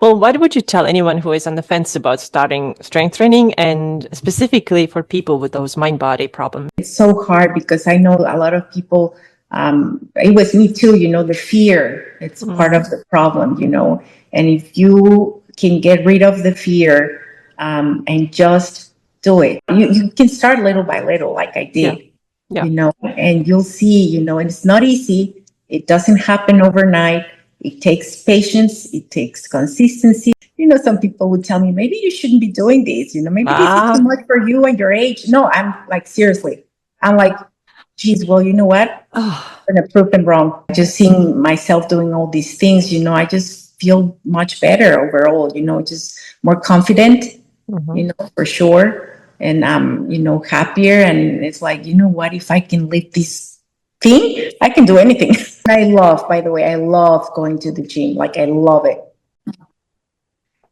Well, what would you tell anyone who is on the fence about starting strength training and specifically for people with those mind-body problems? It's so hard because I know a lot of people, it was me too, the fear, it's part of the problem, and if you can get rid of the fear and just do it, you can start little by little, like I Yeah. did, Yeah. and you'll see, and it's not easy. It doesn't happen overnight. It takes patience. It takes consistency. Some people would tell me, maybe you shouldn't be doing this. Maybe this is too Ah, much for you and your age. No, I'm like, seriously. I'm like, geez, well, you know what? oh, I'm going to prove them wrong. Just seeing myself doing all these things, I just feel much better overall, just more confident, for sure. And happier. And it's like, what, if I can lift this thing, I can do anything. By the way, I love going to the gym. Like, I love it.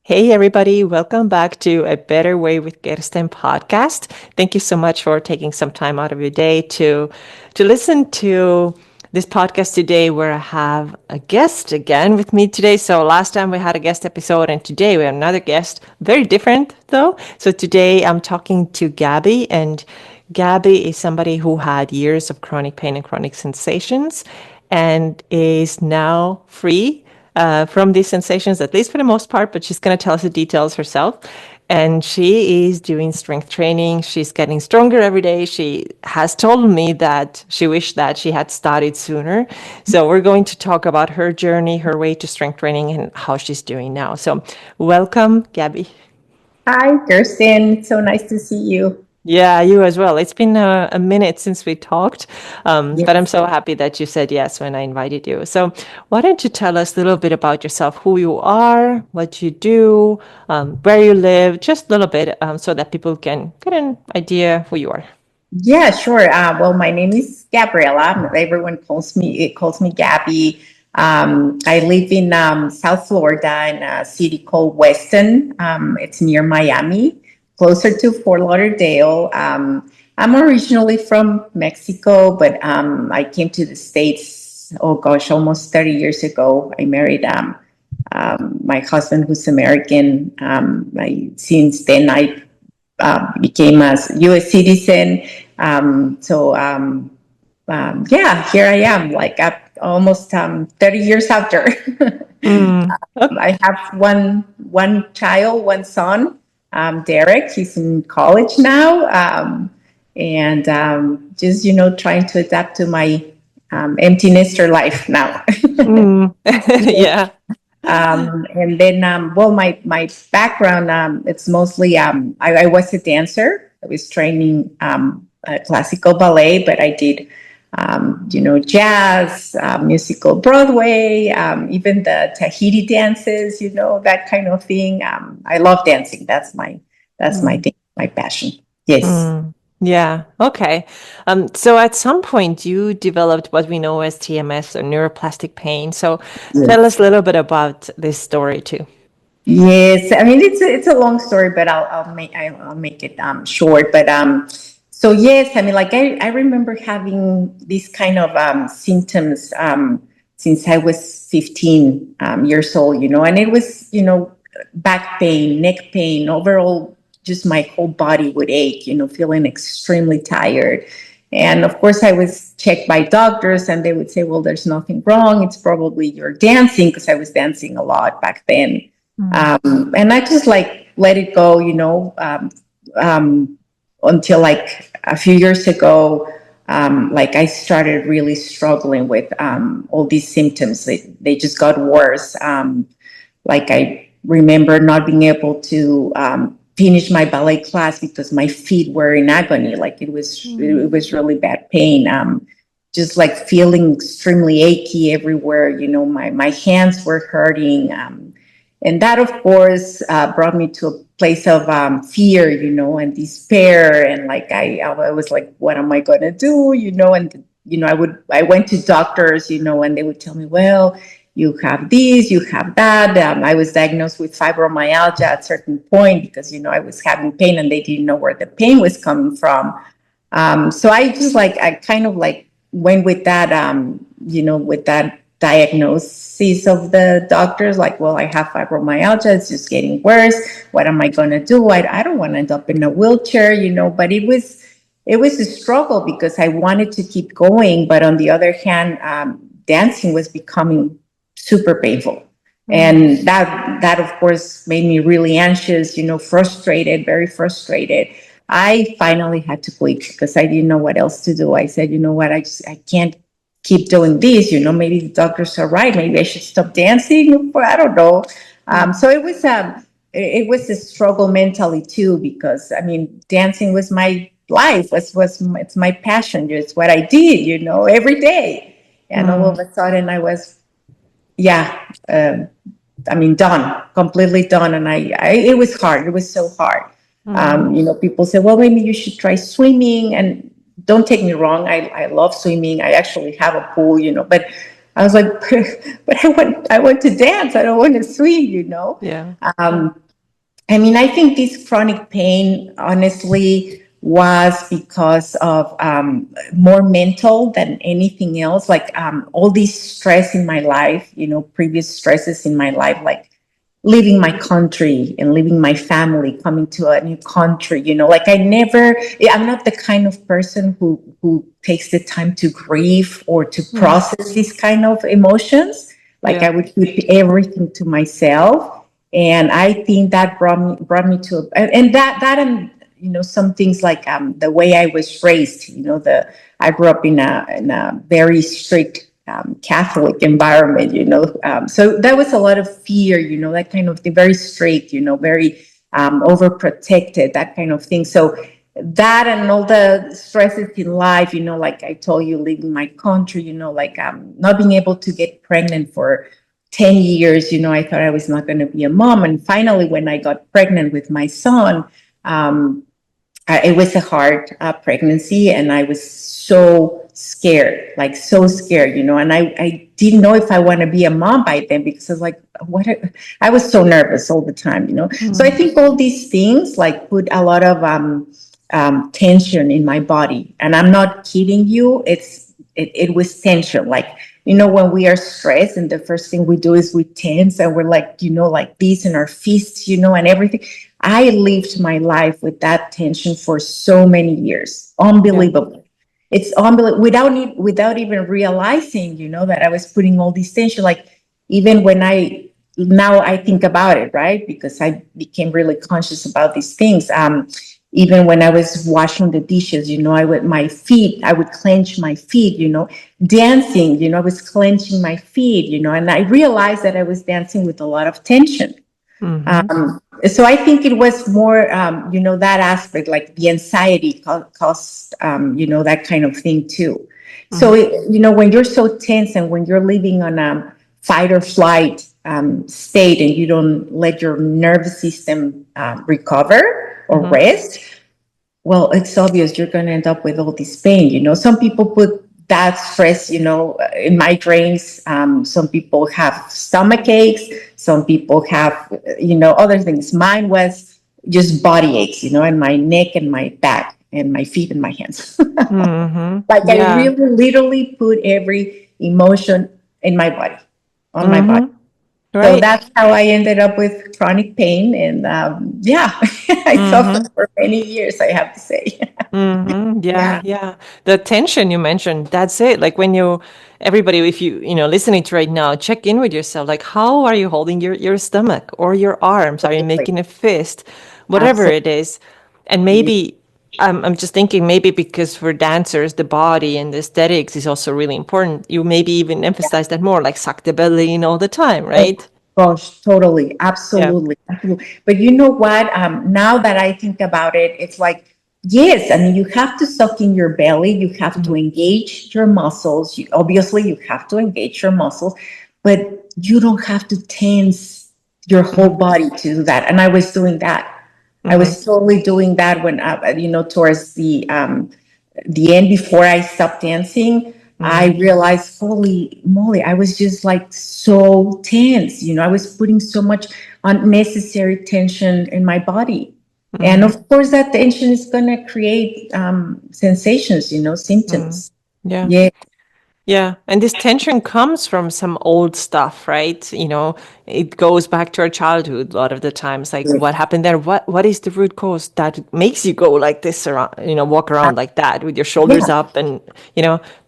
hey, everybody. Welcome back to A Better Way with Kirsten podcast. Thank you so much for taking some time out of your day to listen to this podcast today, where I have a guest again with me today. So last time we had a guest episode, and today we have another guest, very different though. So today I'm talking to Gaby, and Gaby is somebody who had years of chronic pain and chronic sensations and is now free from these sensations, at least for the most part, but she's going to tell us the details herself. And she is doing strength training. She's getting stronger every day. She has told me that she wished that she had started sooner. So we're going to talk about her journey, her way to strength training, and how she's doing now. So welcome, Gaby. Hi, Kirsten. It's so nice to see you. Yeah, you as well. It's been a minute since we talked, but I'm Yes. so happy that you said yes when I invited you. So, why don't you tell us a little bit about yourself, who you are, what you do, where you live, just a little bit, so that people can get an idea who you are. Yeah, sure. Well, my name is Gabriela. Everyone calls me Gabby. I live in South Florida in a city called Weston. It's near Miami, closer to Fort Lauderdale. I'm originally from Mexico, but I came to the States, oh gosh, almost 30 years ago. I married my husband, who's American. Since then, I became a U.S. citizen. Yeah, here I am, like almost 30 years after. Mm. I have one child, one son, Derek. He's in college now, and just trying to adapt to my empty nester life now. Mm. Yeah. And then, well, my background, it's mostly, I was a dancer. I was training classical ballet, but I did, jazz, musical Broadway, even the Tahiti dances, that kind of thing. I love dancing. That's my thing, my passion. Yes. Mm. Yeah. Okay. So at some point you developed what we know as TMS or neuroplastic pain. So tell us Yes. a little bit about this story too. Yes, I mean it's a long story, but I'll make it short. But so yes, I mean, like I remember having these kind of symptoms since I was 15 years old, and it was back pain, neck pain, overall, just my whole body would ache, feeling extremely tired. And of course, I was checked by doctors, and they would say, "Well, there's nothing wrong. It's probably your dancing," because I was dancing a lot back then. Mm. And I just like let it go, until like a few years ago, like I started really struggling with all these symptoms. They just got worse. Like I remember not being able to finish my ballet class because my feet were in agony. Like it was really bad pain. Just like feeling extremely achy everywhere. My hands were hurting. And that, of course, brought me to a place of fear, and despair. And like I was like, what am I going to do? And I went to doctors, and they would tell me, well, you have this, you have that. I was diagnosed with fibromyalgia at a certain point because I was having pain, and they didn't know where the pain was coming from. So I kind of like went with that, with that diagnoses of the doctors, like, well, I have fibromyalgia, it's just getting worse. What am I going to do? I don't want to end up in a wheelchair, but it was a struggle because I wanted to keep going, but on the other hand, dancing was becoming super painful. And that of course made me really anxious, frustrated, very frustrated. I finally had to quit because I didn't know what else to do. I said, you know what, I can't keep doing this. Maybe the doctors are right. Maybe I should stop dancing. I don't know. So it was a struggle mentally too, because I mean, dancing was my life. It's my passion. It's what I did, every day. And all of a sudden, I was, yeah. I mean, done, completely done. And it was hard. It was so hard. People say, well, maybe you should try swimming. And don't take me wrong, I love swimming. I actually have a pool, but I was like, but I want to dance. I don't want to swim. Yeah. I mean, I think this chronic pain, honestly, was because of more mental than anything else. Like all this stress in my life, previous stresses in my life, like leaving my country and leaving my family, coming to a new country. Like I'm not the kind of person who takes the time to grieve or to process these kind of emotions. Like Yeah. I would keep everything to myself. And I think that brought me to and that and some things like the way I was raised. I grew up in a very strict Catholic environment. So that was a lot of fear. That kind of thing, very strict. Very overprotected, that kind of thing. So that and all the stresses in life. Like I told you, leaving my country. Like not being able to get pregnant for 10 years, I thought I was not going to be a mom. And finally, when I got pregnant with my son, it was a hard pregnancy. And I was so scared, like so scared, and I didn't know if I want to be a mom by then, because I was like, I was so nervous all the time. So I think all these things like put a lot of tension in my body. And I'm not kidding you. It was tension. Like, when we are stressed and the first thing we do is we tense and we're like, like this in our fists, and everything. I lived my life with that tension for so many years. Yeah. Unbelievable. It's unbelievable without even realizing, that I was putting all this tension. Like even when now I think about it, right? Because I became really conscious about these things. Even when I was washing the dishes, I would clench my feet, dancing, I was clenching my feet, and I realized that I was dancing with a lot of tension. So I think it was more, that aspect, like the anxiety caused, that kind of thing too. So, when you're so tense and when you're living on a fight or flight state and you don't let your nervous system recover or rest, well, it's obvious you're going to end up with all this pain. Some people put that stress, in migraines. Some people have stomach aches. Some people have, other things. Mine was just body aches, in my neck and my back and my feet and my hands. Like I Yeah. really literally put every emotion in my body, on my body. So Right. that's how I ended up with chronic pain. And yeah, I suffered for many years, I have to say. Yeah, Yeah, yeah. The tension you mentioned, that's it. Like when everybody, if listening to right now, check in with yourself. Like, how are you holding your stomach or your arms? Are you absolutely. making a fist? Whatever Absolutely. it is. And maybe, I'm just thinking maybe because for dancers, the body and the aesthetics is also really important. You maybe even emphasize that more, like suck the belly in all the time, Oh right? gosh, totally. Yeah. Absolutely. Absolutely. But you know what? Now that I think about it, it's like, yes, I mean, you have to suck in your belly. You have to engage your muscles. Obviously, you have to engage your muscles, but you don't have to tense your whole body to do that. And I was doing that. I was totally doing that when, towards the end, before I stopped dancing, I realized, holy moly, I was just like so tense. I was putting so much unnecessary tension in my body. And of course, that tension is going to create sensations, symptoms. Yeah. Yeah. Yeah. And this tension comes from some old stuff, right? It goes back to our childhood a lot of the times. Like what happened there? What is the root cause that makes you go like this around, walk around like that with your shoulders Yeah. up and,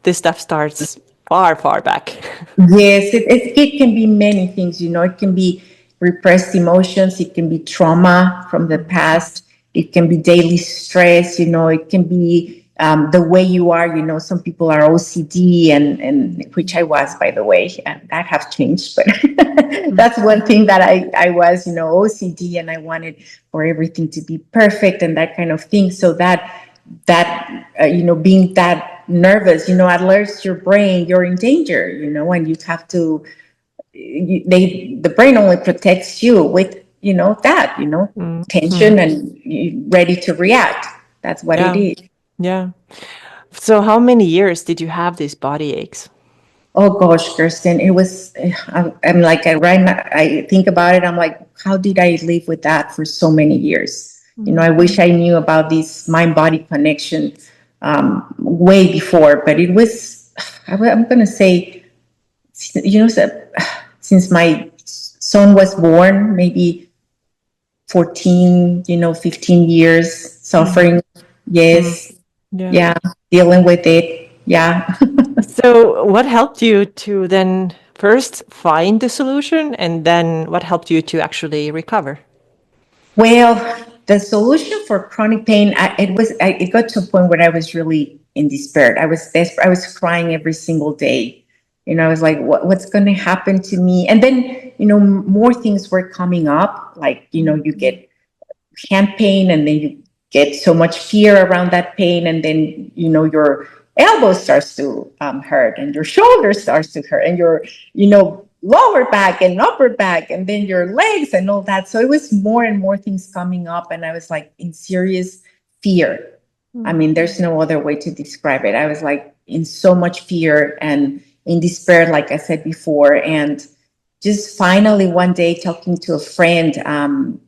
this stuff starts far, far back. Yes, it can be many things, it can be repressed emotions, it can be trauma from the past, it can be daily stress, it can be the way you are, some people are OCD and which I was, by the way, and that have changed, but that's one thing that I was, OCD, and I wanted for everything to be perfect and that kind of thing. So that being that nervous, alerts your brain you're in danger, and you have to the brain only protects you with that Mm-hmm. tension and you ready to react. That's what it Yeah. is. Yeah. So how many years did you have these body aches? Oh gosh, Kirsten, it was. I'm like, right now, I think about it. I'm like, how did I live with that for so many years? I wish I knew about this mind body connection way before, but it was. I'm gonna say, so, since my son was born, maybe 14, 15 years Mm-hmm. suffering. Yes, Yeah. yeah, dealing with it. Yeah. So, what helped you to then first find the solution, and then what helped you to actually recover? Well, the solution for chronic pain, it got to a point where I was really in despair. I was desperate. I was crying every single day. I was like, what's going to happen to me? And then, more things were coming up. Like, you get hand pain, and then you get so much fear around that pain, and then your elbow starts to hurt, and your shoulder starts to hurt, and your lower back and upper back, and then your legs and all that. So it was more and more things coming up, and I was like in serious fear. I mean, there's no other way to describe it. I was like in so much fear and in despair, like I said before. And just finally one day talking to a friend,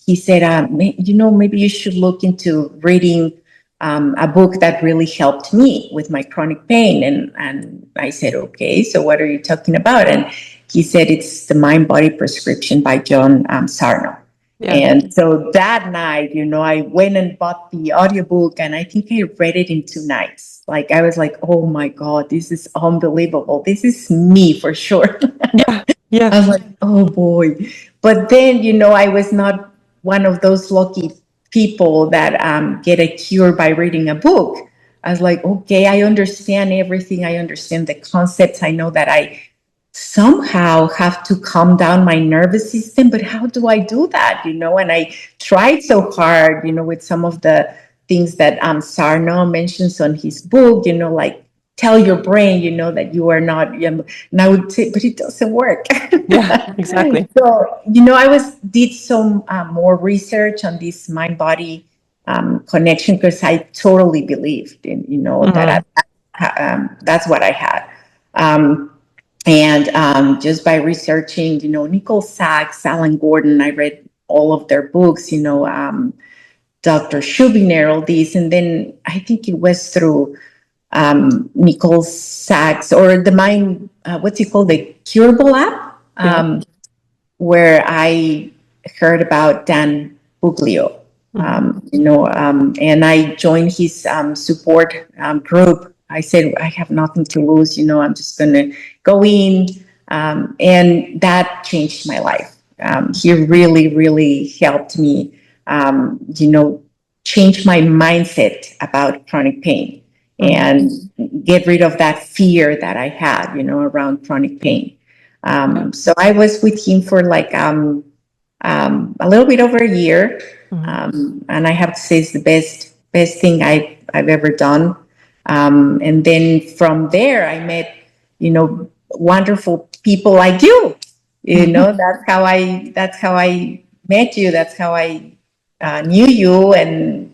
he said, maybe you should look into reading a book that really helped me with my chronic pain. And I said, okay, so what are you talking about? And he said, it's the Mind Body Prescription by John Sarno. Yeah. And so that night, I went and bought the audiobook, and I think I read it in 2 nights. Like, I was like, oh my God, this is unbelievable. This is me for sure. Yeah. I Yeah. was like, oh boy. But then, I was not one of those lucky people that get a cure by reading a book. I was like, okay, I understand everything. I understand the concepts. I know that I somehow have to calm down my nervous system, but how do I do that? And I tried so hard, with some of the things that Sarno mentions on his book, like tell your brain, that you are not, and I would say, but it doesn't work. Yeah. Exactly. So, I did some more research on this mind body connection, because I totally believed in, that Hmm. that's what I had. Um, and just by researching, Nicole Sachs, Alan Gordon, I read all of their books, Dr. Schubiner, all these. And then I think it was through Nicole Sachs or the Mind, what's it called? The Curable app, Yeah. where I heard about Dan Buglio, Hmm. and I joined his support group. I said, I have nothing to lose, I'm just going to go in. And that changed my life. He really, really helped me, change my mindset about chronic pain Hmm. and get rid of that fear that I had, around chronic pain. Yeah. So I was with him for like a little bit over a year, Hmm. and I have to say it's the best thing I've ever done. And then from there, I met wonderful people like you. That's how I met you. That's how I knew you, and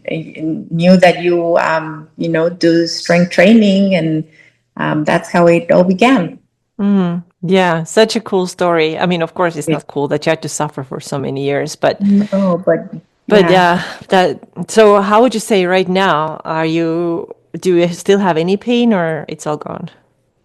knew that you do strength training, and that's how it all began. Yeah. Such a cool story. I mean, of course, it's not cool that you had to suffer for so many years, but No, but but yeah. yeah, that. So, how would you say right now? Do you still have any pain, or it's all gone?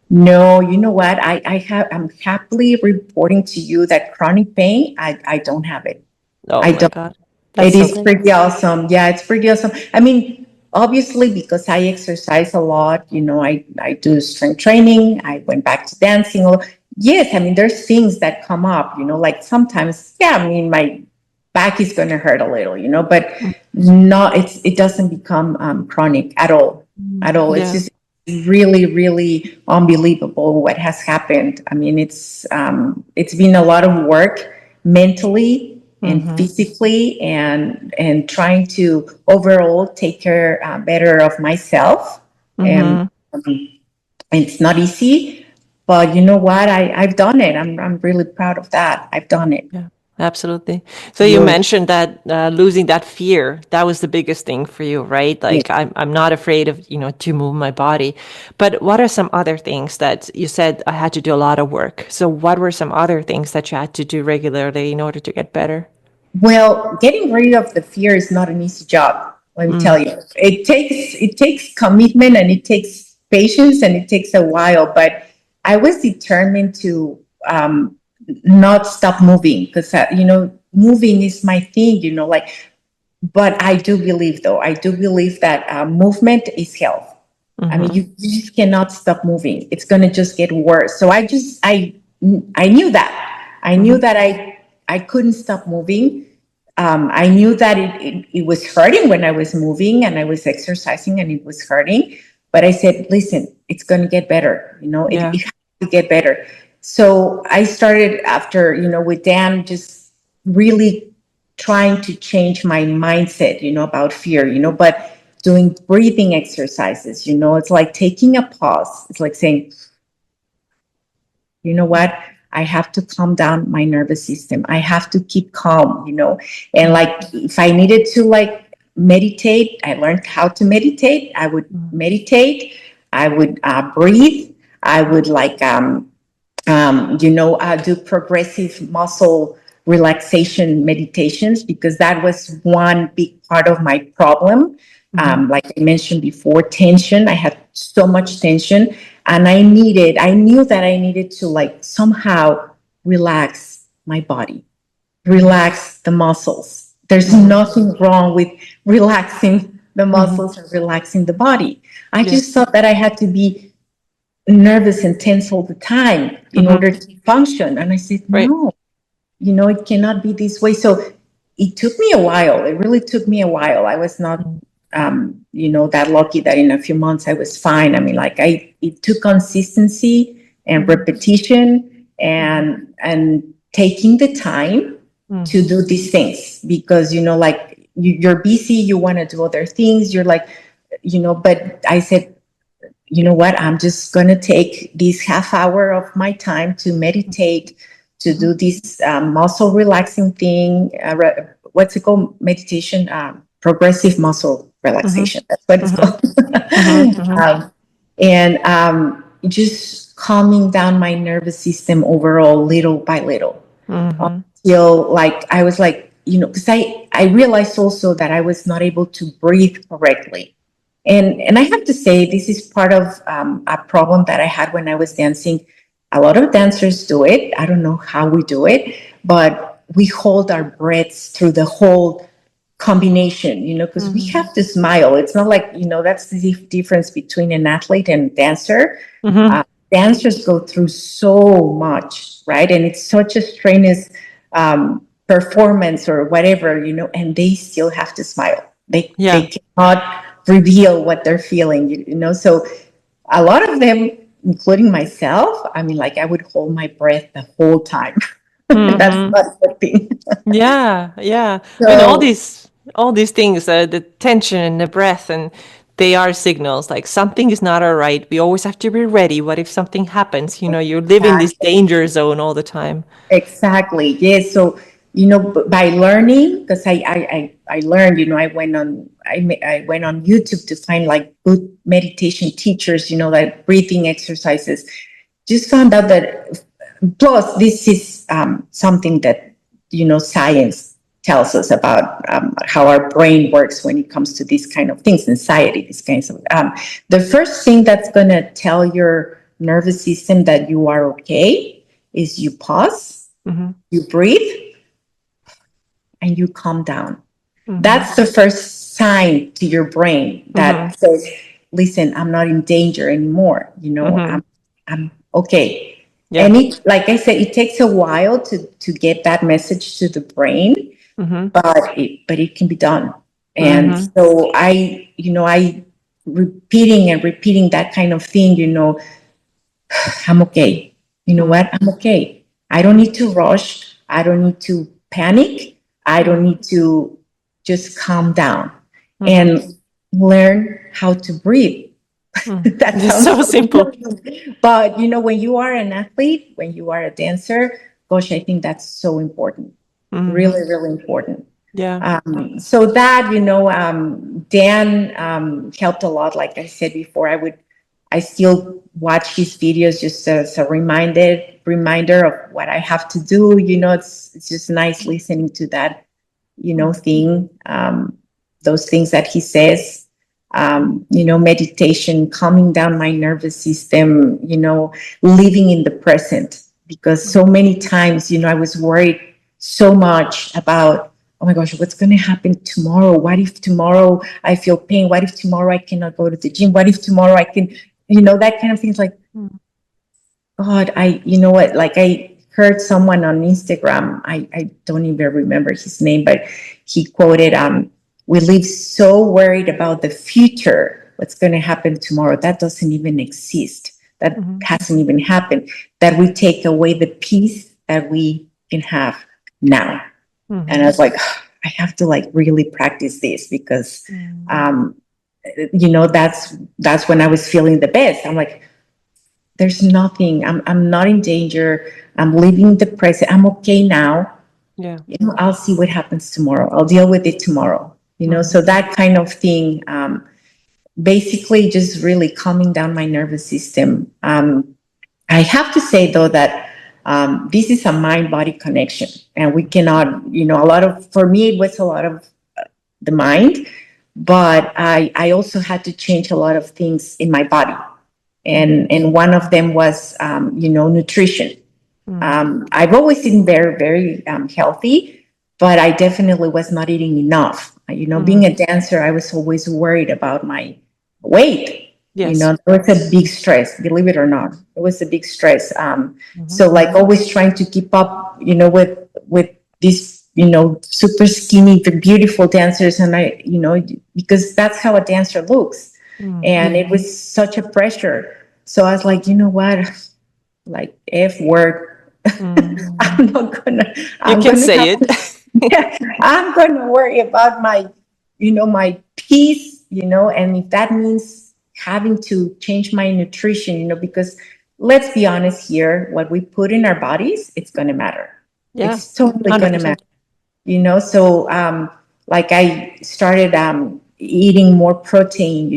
No, you know what? I'm happily reporting to you that chronic pain, I don't have it. Oh I my don't. God. That's It so is great. pretty awesome. Yeah, it's pretty awesome. I mean, obviously, because I exercise a lot, I do strength training. I went back to dancing. Yes, I mean, there's things that come up, like sometimes, yeah, I mean, my back is going to hurt a little, but not, it doesn't become chronic at all, Mhm. at all. It's Yeah. just really, really unbelievable what has happened. I mean, it's been a lot of work mentally and Hmm. physically, and trying to overall take care better of myself. And Hmm. um, it's not easy, but you know what? I've done it. I'm really proud of that. I've done it. Yeah, absolutely. So you Really. mentioned that losing that fear, that was the biggest thing for you, right? Yeah. Like I'm not afraid of, to move my body. But what are some other things that you said I had to do a lot of work? So what were some other things that you had to do regularly in order to get better? Well, getting rid of the fear is not an easy job. Let me tell Mm, you, it takes commitment, and it takes patience, and it takes a while. But I was determined to not stop moving, because moving is my thing. Like, but I do believe, though, I do believe that movement is health. I mean, mm-hmm. you just cannot stop moving. It's going to just get worse. So I knew that. I knew Mm-hmm. that I couldn't stop moving. I knew that it was hurting when I was moving and I was exercising, and it was hurting. But I said, listen, it's going to get better. Yeah. It has to get better. So I started after, with Dan, just really trying to change my mindset, about fear, but doing breathing exercises, it's like taking a pause. It's like saying, you know what? I have to calm down my nervous system. I have to keep calm, and like if I needed to like meditate, I learned how to meditate. I would Mm-hmm. meditate. I would breathe. I would like do progressive muscle relaxation meditations, because that was one big part of my problem. Mm-hmm. Like I mentioned before, tension. I had so much tension, and I knew that I needed to like somehow relax my body, relax the muscles. There's Mm-hmm. nothing wrong with relaxing the Mm-hmm. muscles and relaxing the body. I Yeah. just thought that I had to be nervous and tense all the time in Mm-hmm. order to function. And I said, Right. no, it cannot be this way. So it took me a while. It really took me a while. I was not, that lucky that in a few months I was fine. I mean, it took consistency and Mm-hmm. repetition, and taking the time to Mm-hmm. do these things, because, like you're busy, you want to do other things. You're like, but I said, you know what, I'm just going to take this half hour of my time to meditate, to Mm-hmm. do this muscle relaxing thing. What's it called? Meditation, progressive muscle Mm-hmm. relaxation. That's what it's Mm-hmm. called. Mm-hmm. And just calming down my nervous system overall, little by little, Mm-hmm. until like I was like, because I realized also that I was not able to breathe correctly. And I have to say, this is part of a problem that I had when I was dancing. A lot of dancers do it. I don't know how we do it, but we hold our breaths through the whole combination, because we Mm-hmm. have to smile. It's not like, that's the difference between an athlete and a dancer. Mm-hmm. Uh, Dancers go through so much, right? And it's such a strenuous performance or whatever, and they still have to smile. They Yeah. cannot reveal what they're feeling, So a lot of them, including myself, I mean, like I would hold my breath the whole time. That's Mm-hmm. not a good thing. Yeah, yeah. I mean, So all these things, the tension and the breath, and they are signals like something is not all right. We always have to be ready. What if something happens? You live in this exactly. danger zone all the time. Exactly. Yes. So, by learning, because I learned, I went on YouTube to find like good meditation teachers, like breathing exercises. Just found out that, plus this is something that, science tells us about how our brain works when it comes to these kind of things, anxiety, these kinds of. The first thing that's going to tell your nervous system that you are okay is you pause, Mm-hmm. you breathe, and you calm down. Mm-hmm. That's the first sign to your brain Mm-hmm. that says, listen, I'm not in danger anymore. Mm-hmm. I'm okay. Yeah. And it, like I said, it takes a while to get that message to the brain, Mm-hmm. but it can be done. And Mm-hmm. so I repeating and repeating that kind of thing, I'm okay. You know Mm-hmm. what? I'm okay. I don't need to rush. I don't need to panic. I don't need to just calm down Mm-hmm. and learn how to breathe. Mm. That It's sounds so so simple. simple. But when you are an athlete, when you are a dancer, gosh, I think that's so important. Mm-hmm. Really, really important. Yeah. So that, Dan helped a lot. Like I said before, I still watch his videos just as a reminder of what I have to do. It's just nice listening to that, thing, those things that he says. Meditation, calming down my nervous system, living in the present. Because so many times, I was worried so much about, oh my gosh, what's going to happen tomorrow? What if tomorrow I feel pain? What if tomorrow I cannot go to the gym? What if tomorrow I can, that kind of things like, Mm-hmm. God, you know what, like I heard someone on Instagram, I don't even remember his name, but he quoted, we live so worried about the future, what's going to happen tomorrow. That doesn't even exist. That Mm-hmm. hasn't even happened. That we take away the peace that we can have now. And I Mm-hmm. was like, I have to like really practice this because, Mm-hmm. um, that's when I was feeling the best. I'm like, there's nothing. I'm not in danger. I'm living the present. I'm okay now. Yeah. I'll see what happens tomorrow. I'll deal with it tomorrow. Mm-hmm. So that kind of thing, basically just really calming down my nervous system. I have to say though that this is a mind body connection, and we cannot, a lot of, for me, it was a lot of the mind, but I also had to change a lot of things in my body. Mm-hmm. And one of them was, nutrition. Mm-hmm. I've always been very, very healthy, but I definitely was not eating enough. Being Mm-hmm. a dancer, I was always worried about my weight. Yes. It was a big stress, believe it or not. It was a big stress. Mm-hmm. So like always trying to keep up, with these, super skinny, beautiful dancers, and because that's how a dancer looks, Mm-hmm. and it was such a pressure. So I was like, you know what, like F word. Mm-hmm. I'm not gonna, You I'm can gonna say have it. I'm gonna worry about my peace, and if that means having to change my nutrition, because let's be honest here, what we put in our bodies, it's gonna matter. Yeah. It's totally gonna matter, 100%. so like I started eating more protein,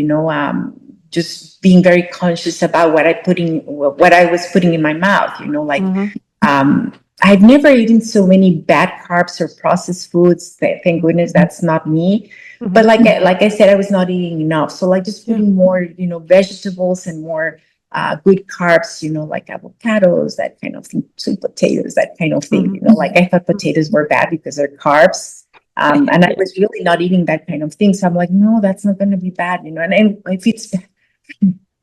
just being very conscious about what I was putting in my mouth, like Mm-hmm. um, I've never eaten so many bad carbs or processed foods. Thank goodness that's not me. But Mm-hmm. like I said, I was not eating enough. So like just Yeah. putting more, vegetables and more good carbs, like avocados, that kind of thing, sweet potatoes, that kind of thing. Mm-hmm. Like I thought potatoes were bad because they're carbs. And I Yeah. was really not eating that kind of thing. So I'm like, no, that's not going to be bad, and if it's bad,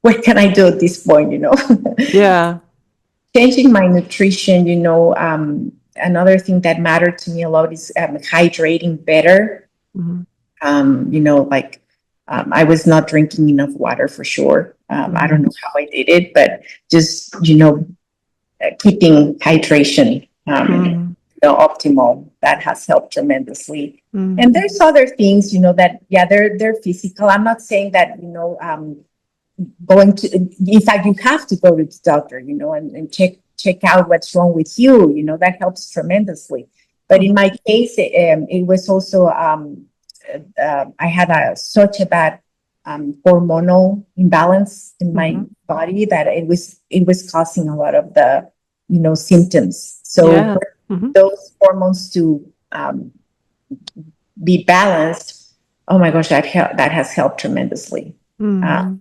what can I do at this point, Yeah. changing my nutrition, another thing that mattered to me a lot is hydrating better. Mm-hmm. Like I was not drinking enough water for sure. I don't Mm-hmm. know how I did it, but just, keeping hydration, Mm-hmm. optimal, that has helped tremendously. Mm-hmm. And there's other things, that, yeah, they're physical. I'm not saying that, going to, in fact, you have to go to the doctor, and check out what's wrong with you, that helps tremendously. But in Mm-hmm. my case, it was also, I had such a bad hormonal imbalance in Mm-hmm. my body that it was causing a lot of the, symptoms. So Yeah. for Mm-hmm. those hormones to be balanced, oh my gosh, that has helped tremendously. Uh, Mm-hmm.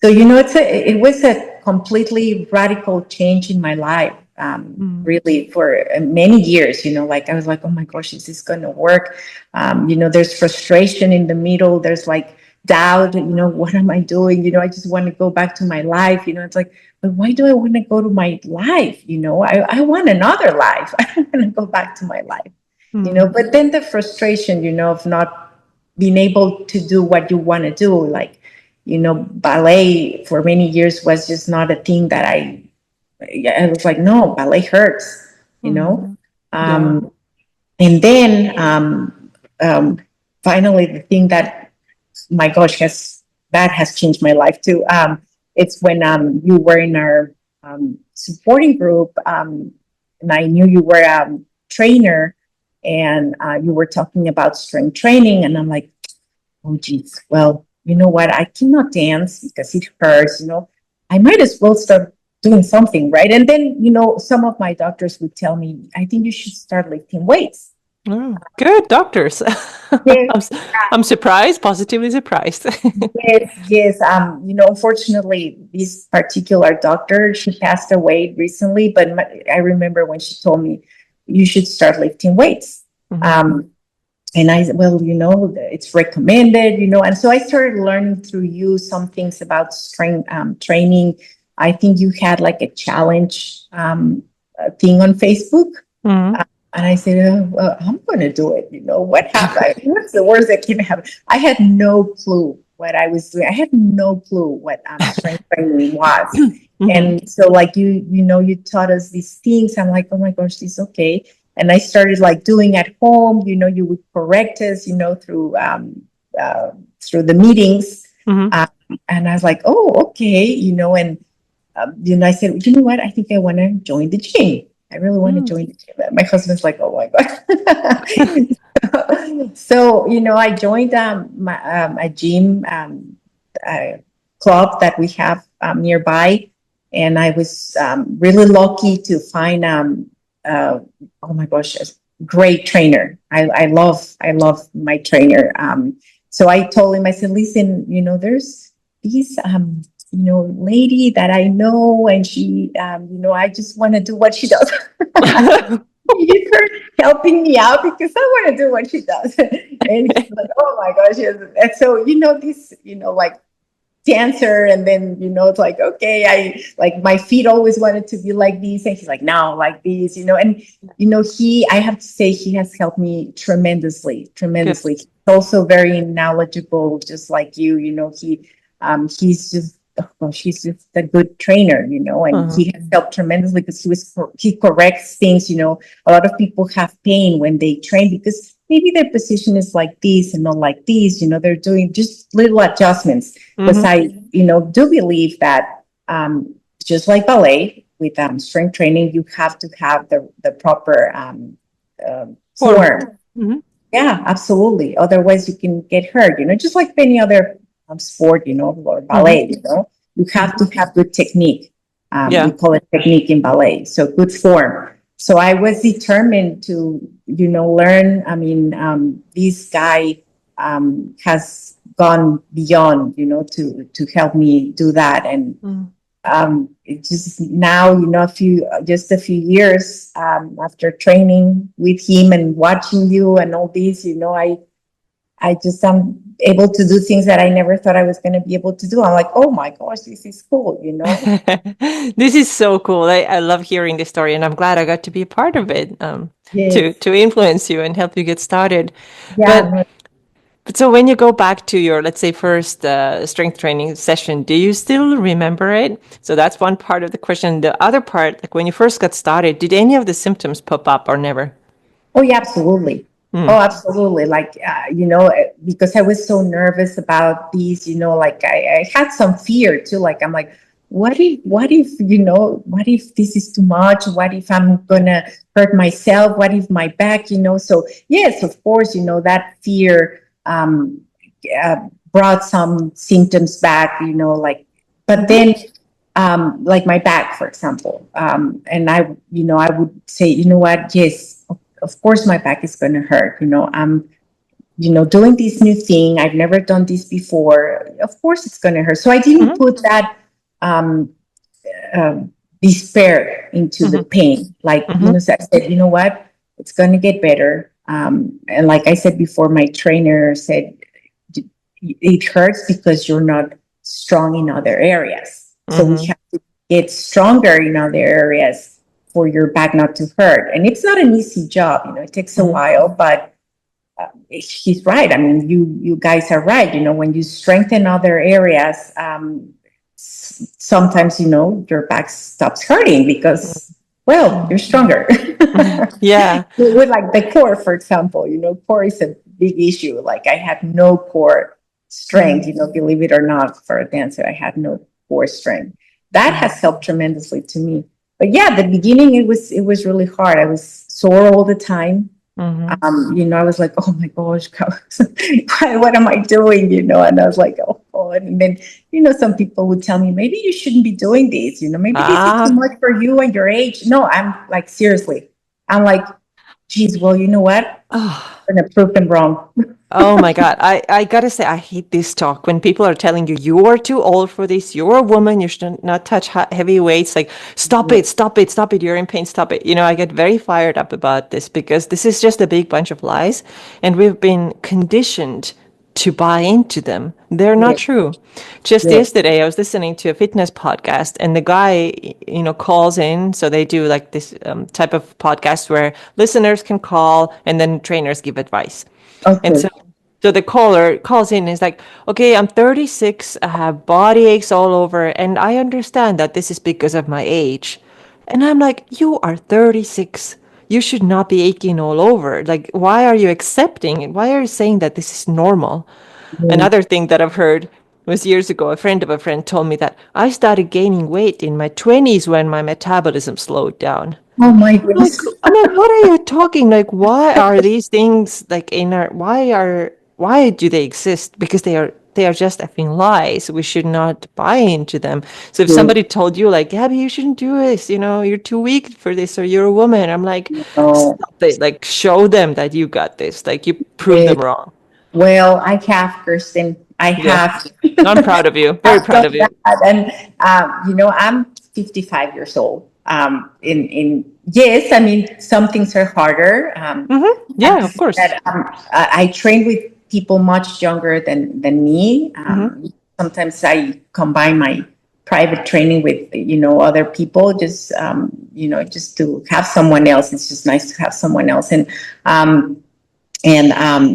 So, it was a completely radical change in my life. Mm. Really, for many years, like I was like, oh my gosh, is this going to work? There's frustration in the middle. There's like doubt, what am I doing? I just want to go back to my life. It's like, but why do I want to go to my life? I want another life. I don't want to go back to my life, Mm. but then the frustration, of not being able to do what you want to do, like, ballet for many years was just not a thing that I was like, no, ballet hurts, you know? Mm. Yeah. Um, and then um, finally, the thing that, my gosh, that has changed my life too. It's when you were in our supporting group, and I knew you were a trainer, and you were talking about strength training, and I'm like, oh, geez, well, you know what? I cannot dance because it hurts. I might as well start doing something, right? And then, some of my doctors would tell me, I think you should start lifting weights. Oh, good doctors. Yes, I'm, s- I'm surprised, positively surprised. yes, yes. Unfortunately, this particular doctor, she passed away recently, but I remember when she told me you should start lifting weights. Mhm. Um, And I said, well, it's recommended, and so I started learning through you some things about strength training. I think you had like a challenge thing on Facebook. Mhm. Uh, and I said, oh, well, I'm going to do it. What happened? What's the worst that can happen? I had no clue what I was doing. I had no clue what strength training was. Mhm. And so, like, you taught us these things. I'm like, oh my gosh, this is okay. And I started like doing at home. You would correct us, uh, through the meetings. Mhm. Um, and I was like, oh, okay, and I said, you know what? I think I want to join the gym. I really want to Mm. join the gym. My husband's like, oh my God. So, I joined a gym uh, club that we have nearby. And I was really lucky to find, uh, oh my gosh, a great trainer. I love my trainer. So I told him, I said, listen, there's these lady that I know, and she, I just want to do what she does. He's her helping me out because I want to do what she does. And he's like, oh my gosh. Yes. And so, this, like dancer. And then, it's like, okay, I like my feet always wanted to be like these. And he's like, no, like these, and, I have to say, he has helped me tremendously, Good. tremendously. He's also very knowledgeable, just like you, he's just, oh gosh, he's just a good trainer, and Uh-huh. he has helped tremendously because he corrects things. A lot of people have pain when they train because maybe their position is like this and not like this. They're doing just little adjustments. Because Mhm. I, do believe that just like ballet with strength training, you have to have the proper Form. form. Mhm. Yeah, absolutely. Otherwise, you can get hurt. Just like any other sport, or Mhm. ballet. You have Mhm. to have good technique. We Yeah. call it technique in ballet. So good form. So I was determined to, learn. I mean, this guy has gone beyond, to help me do that. And Mm. it just now, a few years after training with him and watching you and all these, I just am able to do things that I never thought I was going to be able to do. I'm like, oh my gosh, this is cool. This is so cool. I love hearing this story, and I'm glad I got to be a part of it, Yes. to influence you and help you get started. Yeah. But No, But so when you go back to your, let's say, first strength training session, do you still remember it? So that's one part of the question. The other part, like when you first got started, did any of the symptoms pop up or never? oh, yeah, absolutely. Hmm. Oh, absolutely. Like, because I was so nervous about these, like I had some fear too. Like, I'm like, what if this is too much? What if I'm gonna hurt myself? What if my back, So yes, of course, that fear uh, brought some symptoms back, like, but Mm-hmm. then like my back, for example. And I would say, what? Yes, of course, my back is going to hurt. doing this new thing. I've never done this before. Of course, it's going to hurt. So I didn't Mm-hmm. put that um, um, despair into the Mm-hmm. pain. Like, Mm-hmm. so I said, you know what? It's going to get better. And like I said before, my trainer said, it hurts because you're not strong in other areas. So we Mm-hmm. have to get stronger in other areas for your back not to hurt. And it's not an easy job. It takes a Mm-hmm. while, but he's right. I mean, you guys are right. When you strengthen other areas, sometimes your back stops hurting because, well, you're stronger. Yeah. With like the core, for example, core is a big issue. Like I had no core strength. Believe it or not, for a dancer, I had no core strength. That Mm-hmm. has helped tremendously to me. But yeah, the beginning it was really hard. I was sore all the time. Mm-hmm. I was like, oh my gosh, what am I doing? And I was like, oh God. And then, some people would tell me, maybe you shouldn't be doing this, maybe this is too Ah. much for you and your age. No, I'm like, seriously. I'm like, geez, well, you know what? Oh. I'm gonna prove them wrong. Oh my God. I gotta say, I hate this talk when people are telling you, you are too old for this. You're a woman. You should not touch heavy weights. Like, stop it, stop it, stop it. You're in pain. Stop it. I get very fired up about this because this is just a big bunch of lies. And we've been conditioned to buy into them. They're not Yes, true. Just yes. yesterday, I was listening to a fitness podcast, and the guy, calls in. So they do like this type of podcast where listeners can call and then trainers give advice. And Okay. so the caller calls in and is like, okay, I'm 36, I have body aches all over, and I understand that this is because of my age. And I'm like, you are 36. You should not be aching all over. Like, why are you accepting it? Why are you saying that this is normal? Yeah. Another thing that I've heard was years ago, a friend of a friend told me that I started gaining weight in my 20s when my metabolism slowed down. Oh my Like, goodness. I'm like, what are you talking? Like, why are these things like in our? Why do they exist? Because they are just effing lies. We should not buy into them. So if Yes. somebody told you like, Gabby, you shouldn't do this. You're too weak for this, or you're a woman. I'm like, Oh, stop it. Like, show them that you got this. Like, you prove yes. them wrong. Well, I have, Kirsten. I Yeah, have. I'm proud of you. Very I've proud done of you. that. And, I'm 55 years old. Yes, I mean, some things are harder. I Yeah, have of to say course. that I train with people much younger than me. Mm-hmm. Sometimes I combine my private training with, other people just to have someone else. It's just nice to have someone else. And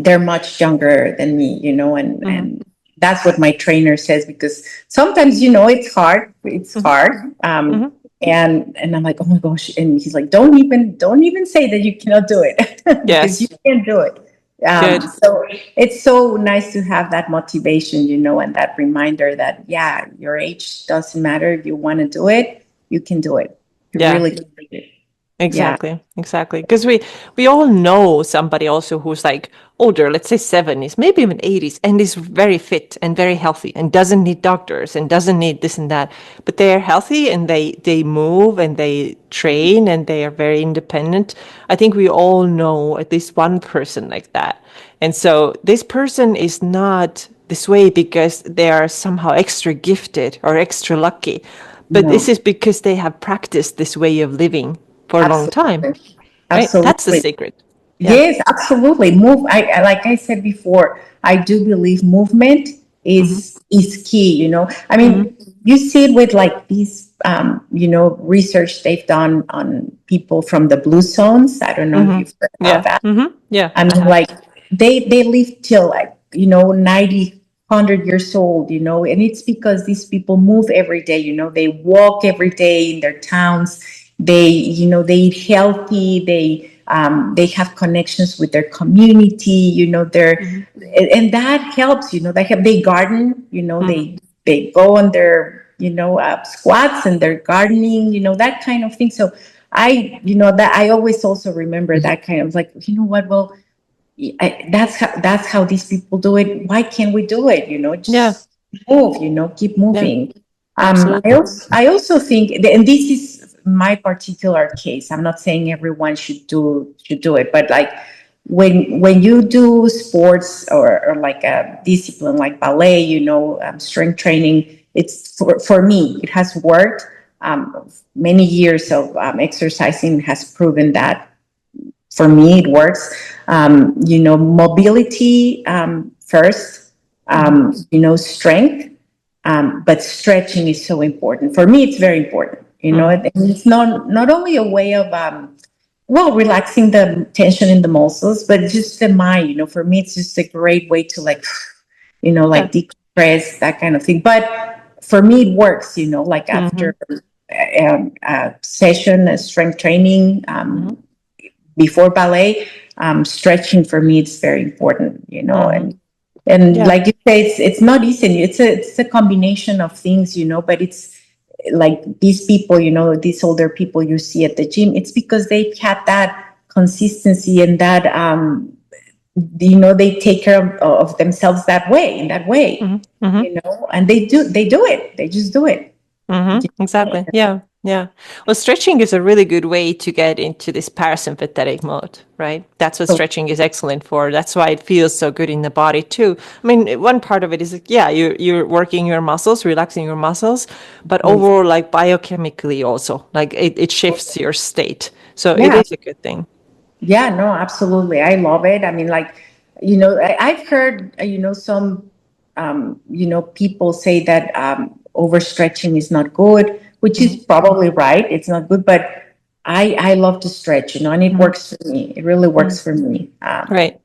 they're much younger than me, Mm-hmm. and that's what my trainer says, because sometimes it's hard. Mm-hmm. And I'm like, oh my gosh. And he's like, don't even say that you cannot do it because you Yes. can do it. Good. So it's so nice to have that motivation, and that reminder that, yeah, your age doesn't matter. If you want to do it, you can do it. You Yeah. really can do it. Yeah. Exactly, exactly. Because we all know somebody also who's like older, let's say 70s, maybe even 80s, and is very fit and very healthy and doesn't need doctors and doesn't need this and that. But they are healthy and they move and they train and they are very independent. I think we all know at least one person like that. And so this person is not this way because they are somehow extra gifted or extra lucky. But this No, is because they have practiced this way of living for a long time, absolutely. right? That's the Absolutely. secret. Yeah. Yes, absolutely. Like I said before, I do believe movement Mm-hmm. is key. I Mm-hmm. mean, you see it with like these, research they've done on people from the blue zones. I don't know if Mm-hmm. you've heard about Yeah. that. Mm-hmm. Yeah. I I mean, have. like they live till like 90, 100 years old. And it's because these people move every day. They walk every day in their towns. They eat healthy. They have connections with their community. Mm-hmm. And that helps. They garden. Mm-hmm. They go on their squats and they're gardening. That kind of thing. So that I always also remember that kind of like, what, well, that's how these people do it. Why can't we do it? Yeah. Just move. Keep Yeah. moving. I Absolutely. also think, and this is my particular case. I'm not saying everyone should do it, but like when you do sports or like a discipline like ballet, strength training, it's for me, it has worked. Many years of exercising has proven that for me it works. Mobility first, strength, but stretching is so important. For me, it's very important. And it's not only a way of relaxing the tension in the muscles, but just the mind. For me, it's just a great way to Yeah. like decompress, that kind of thing. But for me, it works. Like Mm-hmm. after a session, a strength training, Mm-hmm. before ballet, stretching for me it's very important. Mm-hmm. And Yeah. like you say, it's not easy. It's a combination of things. But it's like these people, these older people you see at the gym, it's because they've had that consistency and that they take care of themselves that way, in that way. Mm-hmm. Mm-hmm. And they do it, they just do it. Mm-hmm. Exactly. Yeah. Yeah. Well, stretching is a really good way to get into this parasympathetic mode, right? That's what So stretching is excellent for. That's why it feels so good in the body too. I mean, one part of it is, like, yeah, you're working your muscles, relaxing your muscles, but overall, like biochemically also, like it shifts your state. So it yeah. is a good thing. Yeah, no, absolutely. I love it. I mean, like, I've heard, some, people say that overstretching is not good, which is Mm-hmm. probably right. It's not good, but I love to stretch, and it Mm-hmm. works for me. It really Mm-hmm. works for me. Right.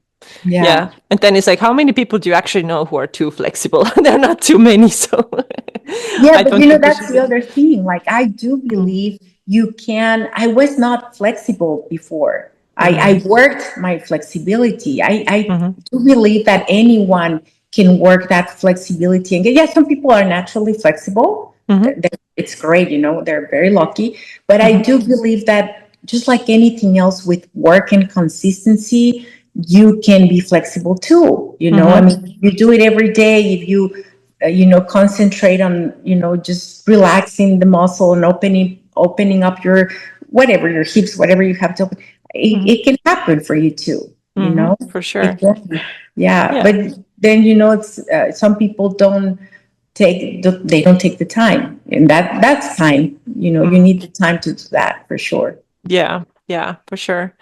Yeah. Yeah. And then it's like, how many people do you actually know who are too flexible? There are not too many. So Yeah, I but don't think we that's should the be. other thing. Like, I do believe you can. I was not flexible before. I Mm-hmm. worked my flexibility. I Mm-hmm. do believe that anyone can work that flexibility. And yeah, some people are naturally flexible. Mm-hmm. It's great, they're very lucky. But I Mm-hmm. do believe that just like anything else with work and consistency, you can be flexible too. I Mm-hmm. mean, you do it every day. If you concentrate on just relaxing the muscle and opening up your whatever, your hips, whatever you have to open, Mm-hmm. it can happen for you too. Mm-hmm. For sure. It can. Yeah, Yeah. but then it's some people they don't take the time, and that's time. You Mm. need the time to do that for sure. Yeah. Yeah, for sure.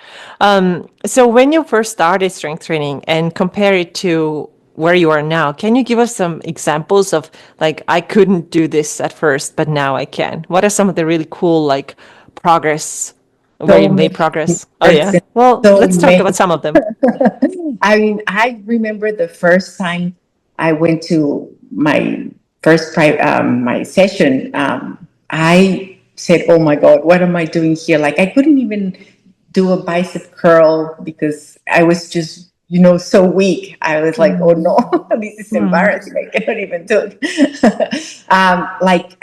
So when you first started strength training and compare it to where you are now, can you give us some examples of like, I couldn't do this at first, but now I can? What are some of the really cool, like, progress where So you made many progress? Oh, yeah. words, Well, so let's talk about many. some of them. I mean, I remember the first time I went to my my session. I said, "Oh my God, what am I doing here?" Like, I couldn't even do a bicep curl because I was just, so weak. I was like, "Oh Mm-hmm. no, this is Mm-hmm. embarrassing. I cannot even do it." Like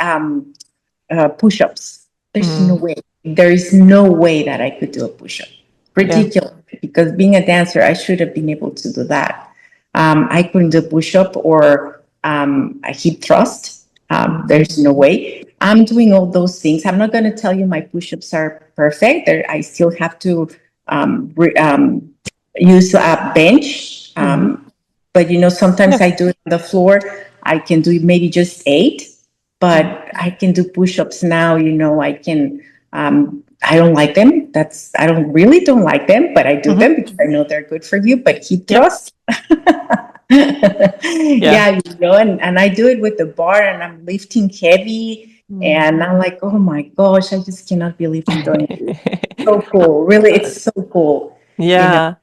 push-ups. There's no Mm-hmm. way. There is no way that I could do a push-up. Yeah. Ridiculous. Because being a dancer, I should have been able to do that. I couldn't do push-up or a hip thrust. Mm-hmm. There's no way. I'm doing all those things. I'm not going to tell you my push-ups are perfect. I still have to use a bench. Mm-hmm. But sometimes Yeah. I do it on the floor. I can do maybe just 8, but Mm-hmm. I can do push-ups now. I can. I don't like them. I don't like them, but I do Mm-hmm. them because I know they're good for you. But hip Yep. thrust, Yeah. yeah, and I do it with the bar, and I'm lifting heavy, Mm. and I'm like, oh my gosh, I just cannot believe I'm doing this. So cool, really, it's so cool. You know, Yeah.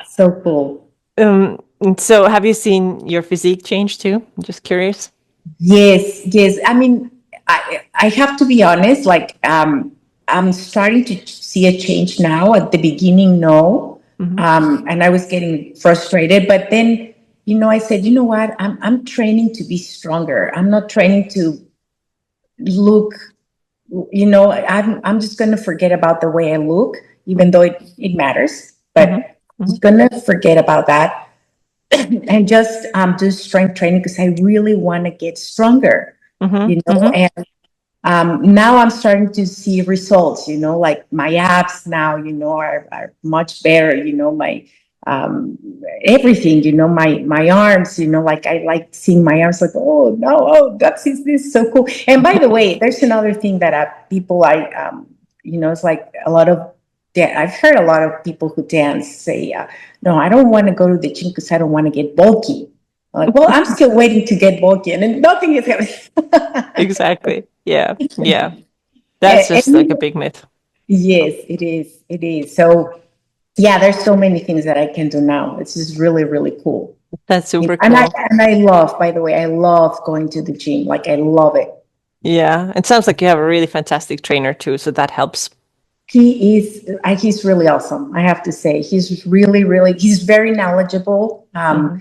so cool. And so have you seen your physique change too? I'm just curious. Yes, yes. I mean, I have to be honest. Like, I'm starting to see a change now. At the beginning, no, Mm-hmm. and I was getting frustrated. But then, I said, you know what? I'm training to be stronger. I'm not training to look. I'm just going to forget about the way I look, even though it matters. But Mm-hmm. I'm Mm-hmm. just going to forget about that and just do strength training because I really want to get stronger. Mm-hmm. Mm-hmm. And now I'm starting to see results. Like my abs now, are much better. My um, everything, my arms, like I like seeing my arms, like, oh no, oh, that's is this so cool. And by the way, there's another thing that people it's like a lot of I've heard a lot of people who dance say, no, I don't want to go to the gym because I don't want to get bulky. I'm like, well, I'm still waiting to get bulky, and nothing is happening. Exactly. Yeah. Yeah. That's and, just like a big myth. yes, it is. It is. So yeah, there's so many things that I can do now. It's just really, really cool. That's You know, super and I cool. and I love, by the way, I love going to the gym. Like I love it. Yeah. It sounds like you have a really fantastic trainer too, so that helps. He's really awesome. I have to say, he's really, really, he's very knowledgeable. Hmm.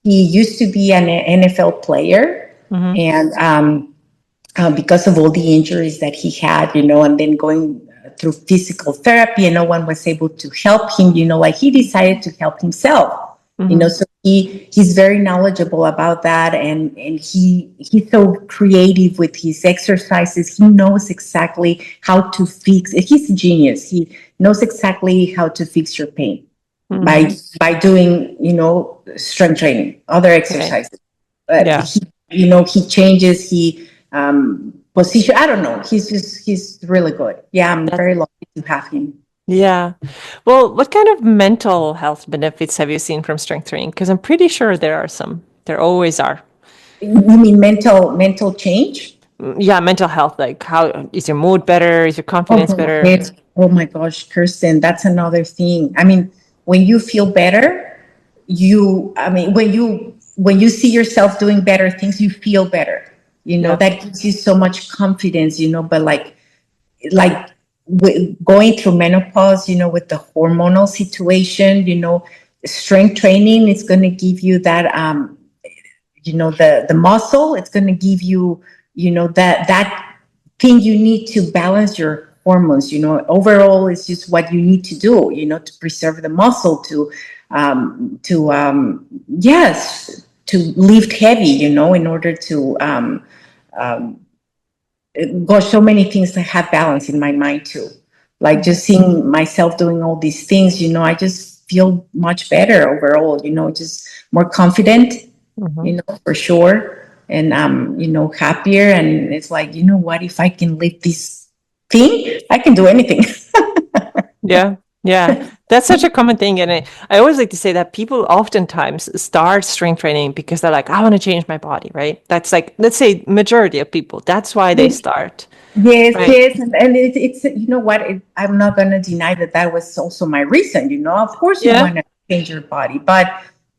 He used to be an NFL player, Hmm. and because of all the injuries that he had, and then going through physical therapy, and no one was able to help him, like he decided to help himself, Hmm. so he's very knowledgeable about that, and he's so creative with his exercises. He knows exactly how to fix. He's a genius. He knows exactly how to fix your pain by Hmm. doing, strength training, other Right. exercises. But Yeah. he changes, position. I don't know. He's really good. Yeah, I'm That's very lucky to have him. yeah. Well, what kind of mental health benefits have you seen from strength training? Because I'm pretty sure there are some. There always are. You mean mental change? Yeah, mental health. Like, how is your mood better? Is your Oh, confidence better? it's, oh my gosh, Kirsten, that's another thing. I mean, when you feel better, I mean, when you see yourself doing better things, you feel better. Yeah. That gives you so much confidence. But like going through menopause, with the hormonal situation, strength training is going to give you that, the muscle. It's going to give you, that thing you need to balance your hormones. Overall, it's just what you need to do, to preserve the muscle, yes, to lift heavy, in order to, gosh, so many things that have balance in my mind too. Like Mhm. just seeing myself doing all these things, I just feel much better overall, just more confident, Mhm. for sure. And happier. And it's like, what, if I can lift this thing, I can do anything. Yeah. Yeah. That's such a common thing. And I always like to say that people oftentimes start strength training because they're like, I want to change my body, right? That's like, let's say, majority of people. That's why they start, Yes, right? yes, and it's what, I'm not going to deny that that was also my reason. Of course, you Yeah. want to change your body, but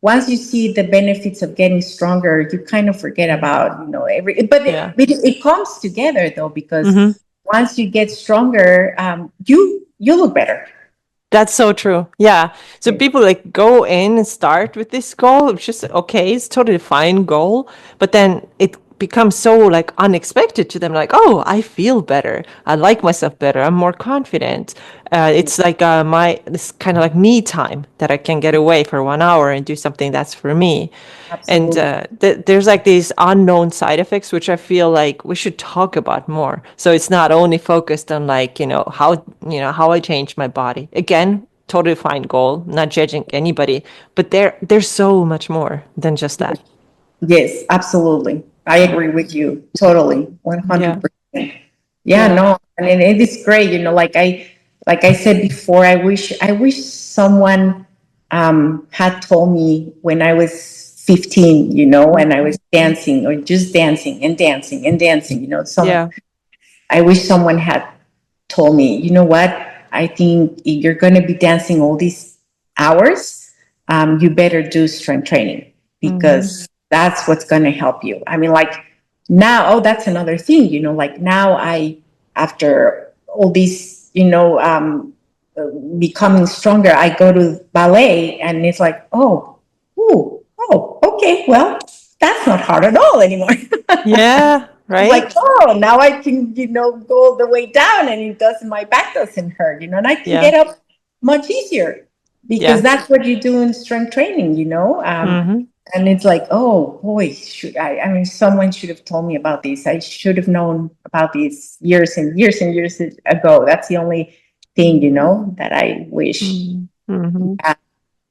once you see the benefits of getting stronger, you kind of forget about, every. But Yeah. it comes together though, because Hmm. once you get stronger, you look better. That's so true. Yeah. So people like go in and start with this goal, which is okay, it's totally fine goal, but then it becomes so like unexpected to them, like, oh, I feel better. I like myself better. I'm more confident. It's like this kind of like me time that I can get away for 1 hour and do something that's for me. And Absolutely. there's like these unknown side effects, which I feel like we should talk about more. So it's not only focused on like, how I change my body. Again, totally fine goal, not judging anybody, but there's so much more than just that. Yes, absolutely. I agree with you totally, Yeah. 100%. Yeah, Yeah. no, and it is great. Like I said before, I wish someone had told me when I was 15, and I was dancing, or just dancing and dancing and dancing. Yeah. I wish someone had told me, what, I think if you're going to be dancing all these hours, you better do strength training, Hmm. because that's what's going to help you. I mean, like now, oh, that's another thing, like now after all these, becoming stronger, I go to ballet, and it's like, oh, ooh, oh, okay, well, that's not hard at all anymore. Yeah. Like, Right. oh, now I can, go all the way down, and my back doesn't hurt, and I can Yeah. get up much easier, because Yeah. that's what you do in strength training, Hmm. and it's like, oh boy, I mean, someone should have told me about this. I should have known about these years and years and years ago. That's the only thing, that I wish. Hmm.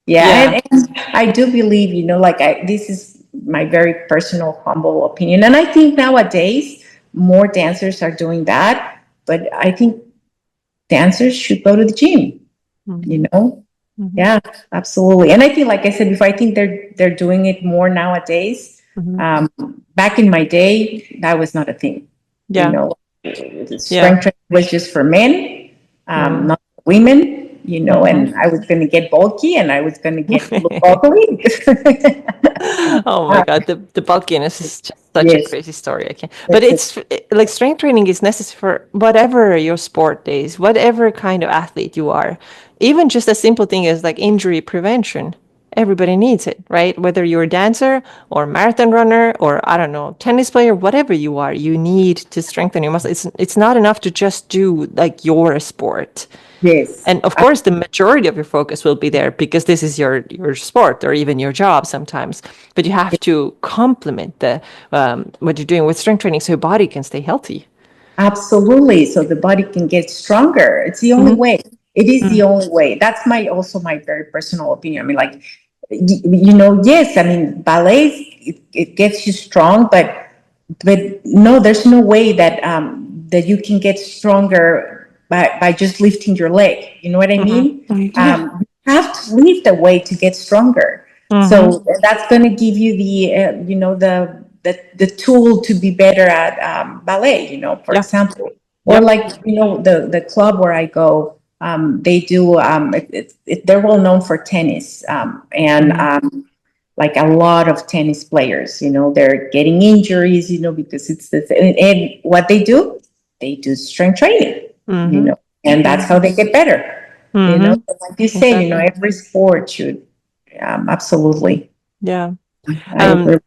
Yeah. Yeah, Yeah. and I do believe, like this is my very personal, humble opinion. And I think nowadays more dancers are doing that. But I think dancers should go to the gym, you Mhm. know? Mhm. Yeah, absolutely. And I think, like I said before, I think they're doing it more nowadays. Mhm. Um, Back in my day, that was not a thing. You Yeah. know, Yeah. strength training was just for men, Mm. not for women. Mhm. And I was going to get bulky and I was going to get look ugly. Oh my God, the bulkiness is just such a Yes, crazy story. I can't. But it's it's like strength training is necessary for whatever your sport is, whatever kind of athlete you are. Even just a simple thing as like injury prevention. Everybody needs it, right? Whether you're a dancer or marathon runner or I don't know, tennis player, whatever you are, you need to strengthen your muscle. It's not enough to just do like your sport. yes. And of course, the majority of your focus will be there because this is your sport or even your job sometimes. But you have to complement the what you're doing with strength training so your body can stay healthy. Absolutely. So the body can get stronger. It's the only Mm-hmm. way. It is the only way. That's my also my very personal opinion. I mean, like, yes. I mean, ballet it gets you strong, but no, there's no way that you can get stronger by just lifting your leg. You know what I mean? Mm-hmm. Yeah. You have to lift a weight to get stronger. Mm-hmm. So that's going to give you the tool to be better at ballet. For Yeah. example, or Yep. like the club where I go, they do they're well known for tennis, and Mm-hmm. like a lot of tennis players, they're getting injuries, because it's and what they do strength training, you Mm-hmm. know, and that's Mm-hmm. how they get better. Mm-hmm. Like you say, Exactly. every sport should, absolutely. Yeah. I Um, agree.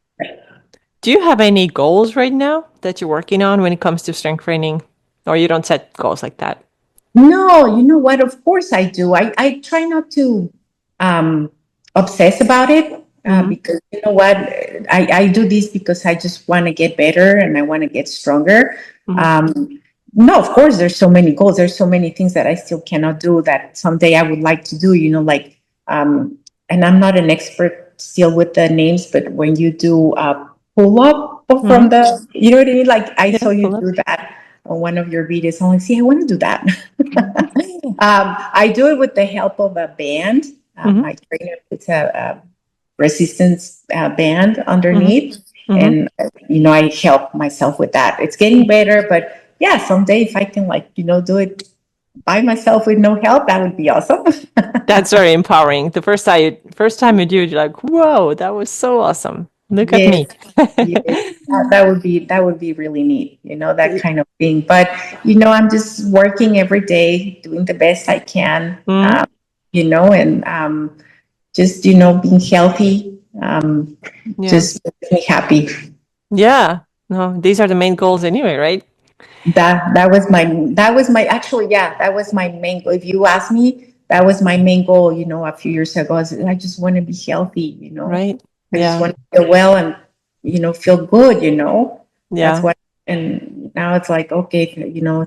do you have any goals right now that you're working on when it comes to strength training, or you don't set goals like that? No, you know what? Of course I do. I try not to um, obsess about it, Mm-hmm. because you know what? I do this because I just want to get better and I want to get stronger. Mm-hmm. Um, no, of course, there's so many goals. There's so many things that I still cannot do that someday I would like to do, like, um, and I'm not an expert still with the names, but when you do pull up from Mm-hmm. you know what I mean? Like I Yeah. saw you Pull up. do that on one of your videos. I'm like, see, I want to do that. Mm-hmm. I do it with the help of a band. Mm-hmm. My trainer puts a resistance band Mm-hmm. underneath, Mm-hmm. and I help myself with that. It's getting better, but yeah, someday if I can do it by myself with no help, that would be awesome. That's very empowering. The first time you do it, you're like, "Whoa, that was so awesome! Look at Yes, me." yes, that would be really neat, that kind of thing. But I'm just working every day, doing the best I can, Mhm. and just being healthy, Yeah, just makes me happy. yeah. No, these are the main goals anyway, right? That was my actually, yeah, that was my main goal. If you ask me, that was my main goal, a few years ago. I just want to be healthy. Right. I just Yeah. want to feel well and feel good. That's Yeah. what. And now it's like, okay,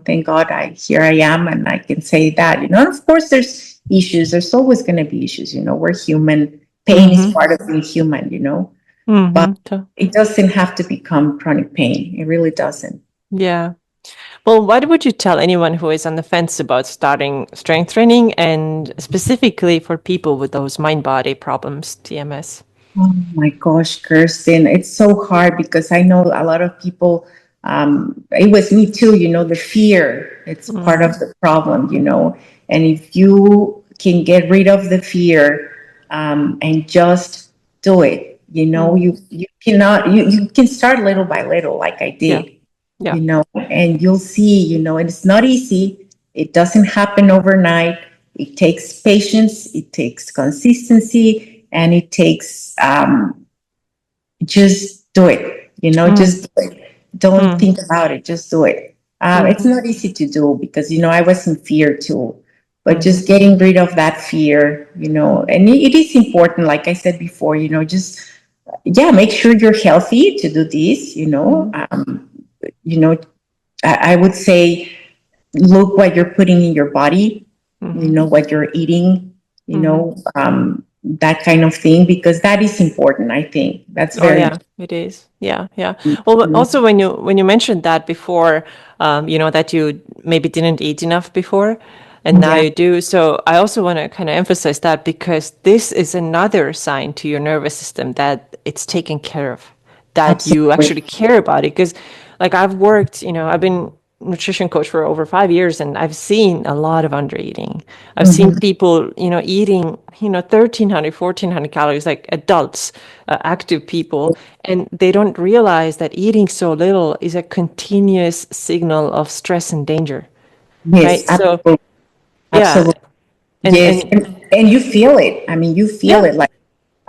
thank God here I am and I can say that. And of course there's issues. There's always going to be issues. We're human. Pain is Mm-hmm. part of being human. But Mm-hmm. So, it doesn't have to become chronic pain. It really doesn't. yeah. Well, what would you tell anyone who is on the fence about starting strength training and specifically for people with those mind-body problems, TMS? Oh my gosh, Kirsten, it's so hard because I know a lot of people. It was me too, the fear, it's part Mm-hmm. of the problem. And if you can get rid of the fear, and just do it, you cannot, you can start little by little, like I Yeah. did, Yeah. and you'll see, and it's not easy. It doesn't happen overnight. It takes patience, it takes consistency, and it takes just do it. Mm-hmm. Just do it. Don't think about it. Just do it. It's Mm-hmm. not easy to do because I was in fear too, but Mm-hmm. just getting rid of that fear, and it is important. Like I said before, just yeah, make sure you're healthy to do this. Mm-hmm. You know, I would say look what you're putting in your body, Mm-hmm. what you're eating, Mm-hmm. that kind of thing, because that is important. I think that's Oh very yeah, it is. Yeah, yeah. Well, but important. also when you mentioned that before, that you maybe didn't eat enough before, and now Yeah. you do. So I also want to kind of emphasize that because this is another sign to your nervous system that it's taken care of, that you Absolutely. actually care about it. Because, like, I've been nutrition coach for over 5 years, and I've seen a lot of undereating. I've seen Hmm. people, eating, 1,300, 1,400 calories, like adults, active people, and they don't realize that eating so little is a continuous signal of stress and danger, Yes, right? So, absolutely. yeah, Absolutely. Yes. and And you feel it. I mean, you feel yeah, it like,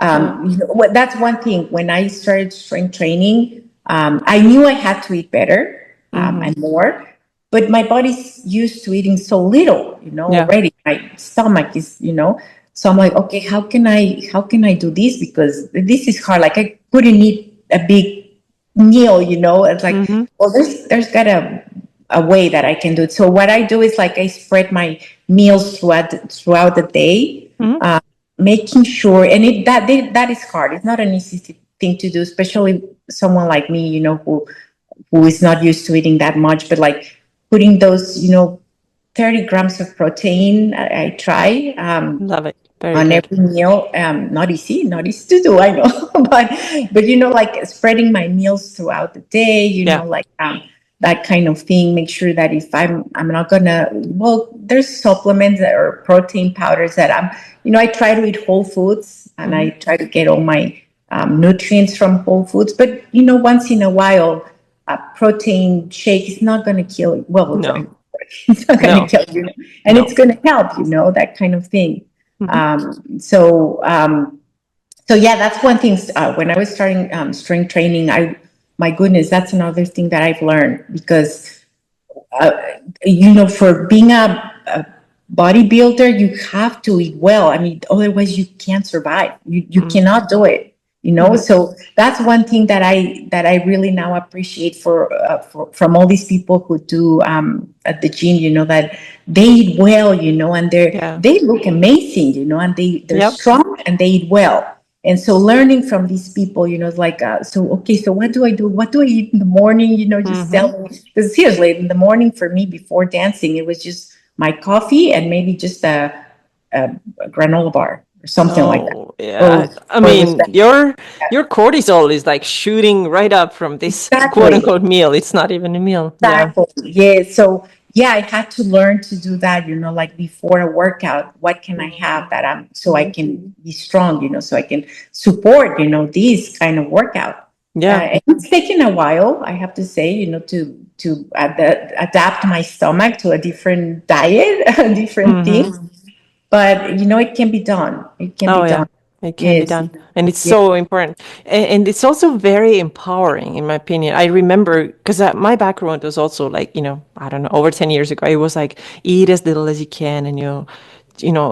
yeah, that's one thing. When I started strength training, I knew I had to eat better, mm-hmm, and more, but my body's used to eating so little, yeah, already. My stomach is, so I'm like, okay, how can I do this? Because this is hard. Like, I couldn't eat a big meal, It's like, mm-hmm, well, there's got a way that I can do it. So what I do is, like, I spread my meals throughout the day, mm-hmm, making sure, and that is hard. It's not an easy thing to do, especially someone like me, who is not used to eating that much. But, like, putting those, 30 grams of protein, I try. love it, very On good, every meal. Not easy to do, I know. but like, spreading my meals throughout the day, yeah, like, that kind of thing. Make sure that if I'm not gonna, well, there's supplements that are protein powders that I try to eat whole foods, and mm-hmm, I try to get all my nutrients from whole foods. But, once in a while, a protein shake is not going to kill you. Well, no, it's not going to no, kill you, and it's no, going to help, that kind of thing. mm-hmm, So yeah, that's one thing. When I was starting strength training, my goodness, that's another thing that I've learned, because uh, for being a bodybuilder, you have to eat well. I mean, otherwise you can't survive. You mm-hmm, cannot do it. mm-hmm, So that's one thing that I really now appreciate from all these people who do at the gym. That they eat well, and yeah, they look amazing, and they're yep, strong and they eat well. And so learning from these people, is like, so, okay, so what do I do? What do I eat in the morning? Just mm-hmm. tell me. Because seriously, in the morning for me, before dancing, it was just my coffee and maybe just a granola bar or something like that. Oh, yeah. Or, I or it was mean, your cortisol is like shooting right up from this quote exactly. unquote meal. It's not even a meal. Yeah. Exactly. Yeah. So yeah, I had to learn to do that, like, before a workout, what can I have that so I can be strong, so I can support, this kind of workout. Yeah. And it's taken a while, I have to say, adapt my stomach to a different diet, a different thing. Mm-hmm. But it can be done. It can be Oh, yeah. done. It can be Yes. done. And it's Yeah. so important. And it's also very empowering, in my opinion. I remember because my background was also like, I don't know, over 10 years ago, it was like eat as little as you can and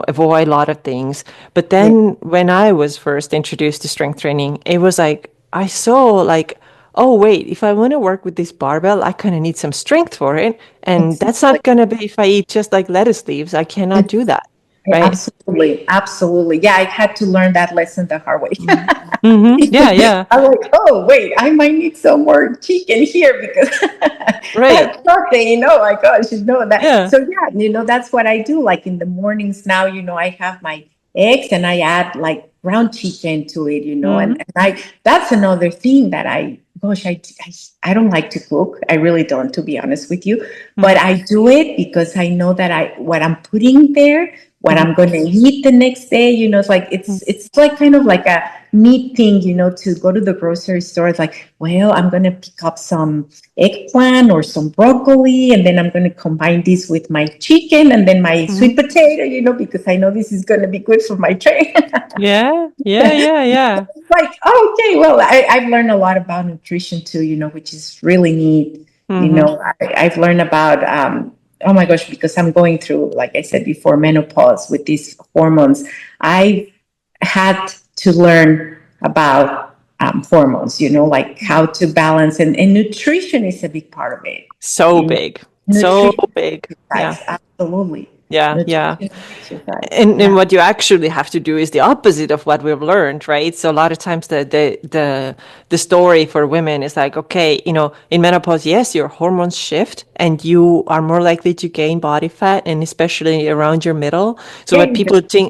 avoid a lot of things. But Yeah. then when I was first introduced to strength training, it was like, I saw like, oh, wait, if I want to work with this barbell, I kind of need some strength for it. And that's Exactly. not going to be if I eat just like lettuce leaves. I cannot do that. Yeah, Right. absolutely, absolutely. Yeah, I had to learn that lesson the hard way. Mm-hmm. Yeah. Yeah. I'm like, oh wait, I might need some more chicken here, because Right. that's protein. Oh my gosh, that. Yeah. So yeah, that's what I do. Like, in the mornings now, I have my eggs and I add, like, ground chicken to it. Mm-hmm. And I that's another thing that gosh, I don't like to cook. I really don't, to be honest with you. But Mm-hmm. I do it because I know that what I'm putting there, what Mm-hmm. I'm going to eat the next day. It's like, it's like kind of like a neat thing, to go to the grocery store. It's like, well, I'm going to pick up some eggplant or some broccoli, and then I'm going to combine this with my chicken and then my Mm-hmm. sweet potato, because I know this is going to be good for my train. Yeah. Yeah. Yeah. Yeah. Like, oh, okay, well, I've learned a lot about nutrition too, which is really neat. Mm-hmm. I've learned about, oh my gosh, because I'm going through, like I said before, menopause with these hormones. I had to learn about hormones, like how to balance, and nutrition is a big part of it. So You know, big. So nutrition, big. Yeah. absolutely. Yeah, yeah. Nutrition, exercise. And Yeah. what you actually have to do is the opposite of what we've learned, right? So a lot of times the story for women is like, okay, in menopause, yes, your hormones shift and you are more likely to gain body fat, and especially around your middle. So Yeah, what you people think,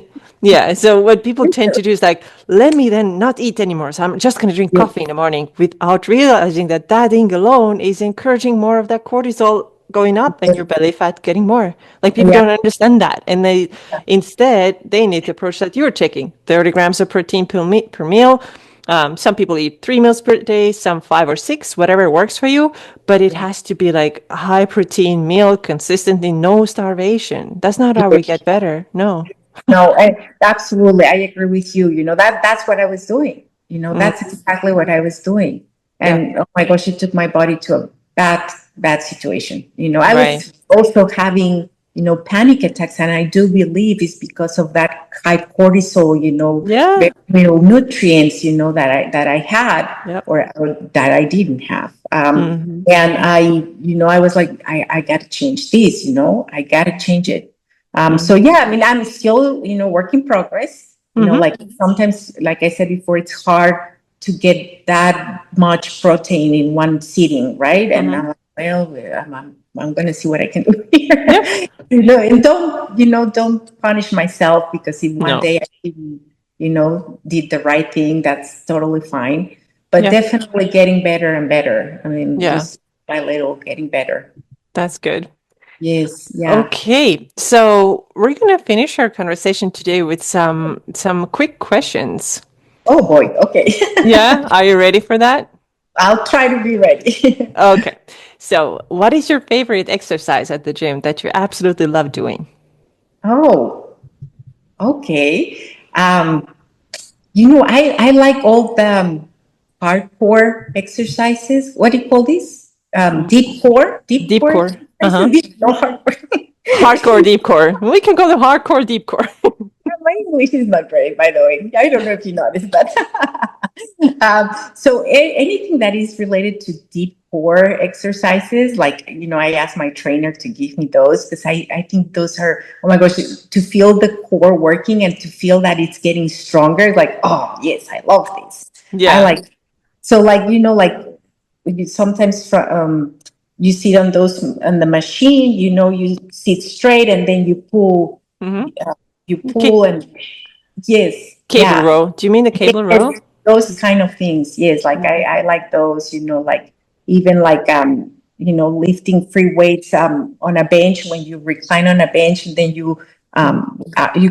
yeah. So what people tend to do is like, let me then not eat anymore. So I'm just going to drink do. coffee in the morning without realizing that that thing alone is encouraging more of that cortisol going up and your belly fat getting more. Like people Yeah. don't understand that. And they instead they need the approach that you're taking. 30 grams of protein per meal. Some people eat 3 meals per day, some 5 or 6, whatever works for you. But it has to be like a high protein meal consistently, no starvation. That's not how Yeah. we get better. No. No, absolutely, I agree with you. That's what I was doing. Mm, That's exactly what I was doing. yeah. And oh my gosh, it took my body to a bad situation. I Right. was also having, panic attacks, and I do believe it's because of that high cortisol, Yeah. nutrients, that I had, Yep. or that I didn't have. Hmm. And I was like, I got to change this. I got to change it. So Hmm. yeah, I mean, I'm still, work in progress. Hmm. Like sometimes, like I said before, it's hard to get that much protein in one sitting, right? And Hmm. I'm like, well, I'm going to see what I can do here. Yep. And don't punish myself, because if one No. day I didn't, did the right thing, that's totally fine. But Yeah. definitely getting better and better. I mean, Yeah. just by little getting better. That's good. Yes, yeah. Okay, so we're gonna finish our conversation today with some quick questions. Oh boy. Okay. Yeah, are you ready for that? I'll try to be ready. Okay. So, what is your favorite exercise at the gym that you absolutely love doing? Oh, okay. I like all the hardcore exercises. What do you call this? Deep Deep core core. Uh-huh. exercises. No, hardcore. Hardcore, deep core. We can call it hardcore, deep core. My English is not great, by the way. I don't know if you noticed that. So anything that is related to deep core exercises, like, I asked my trainer to give me those, because I think those are, oh my gosh, to feel the core working and to feel that it's getting stronger. Like, oh yes, I love this. I Yeah. like, so like, like you sometimes you sit on the machine, you sit straight and then Mm-hmm. you pull and yes, Cable yeah. row. Do you mean the cable Yes, row? those kind of things. Yes, like Mm-hmm. I like those, like even like lifting free weights on a bench, when you recline on a bench and then you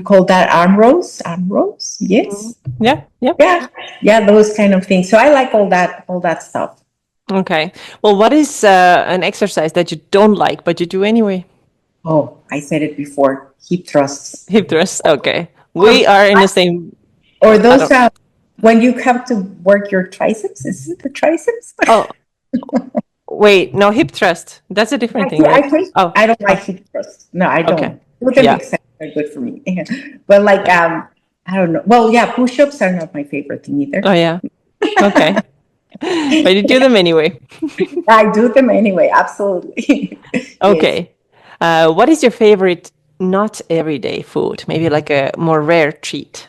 call that arm rows? Arm rows? Yes. Yeah. Yep. Yeah. Yeah, those kind of things. So I like all that stuff. Okay. Well, what is an exercise that you don't like but you do anyway? Oh, I said it before. Hip thrusts. Hip thrust. Okay. Or We are in the same. or I those don't. when you have to work your triceps. Is it the triceps? Oh, wait. No, hip thrust. That's a different thing, I right? think Oh, I don't like oh, hip thrusts. No, I okay. don't. Do them Yeah. because they're good for me. But like I don't know. Well, yeah, push-ups are not my favorite thing Oh, either. yeah. Okay. But you do them anyway. I do them anyway. Absolutely. Yes. Okay. What is your favorite not everyday food? Maybe like a more rare treat.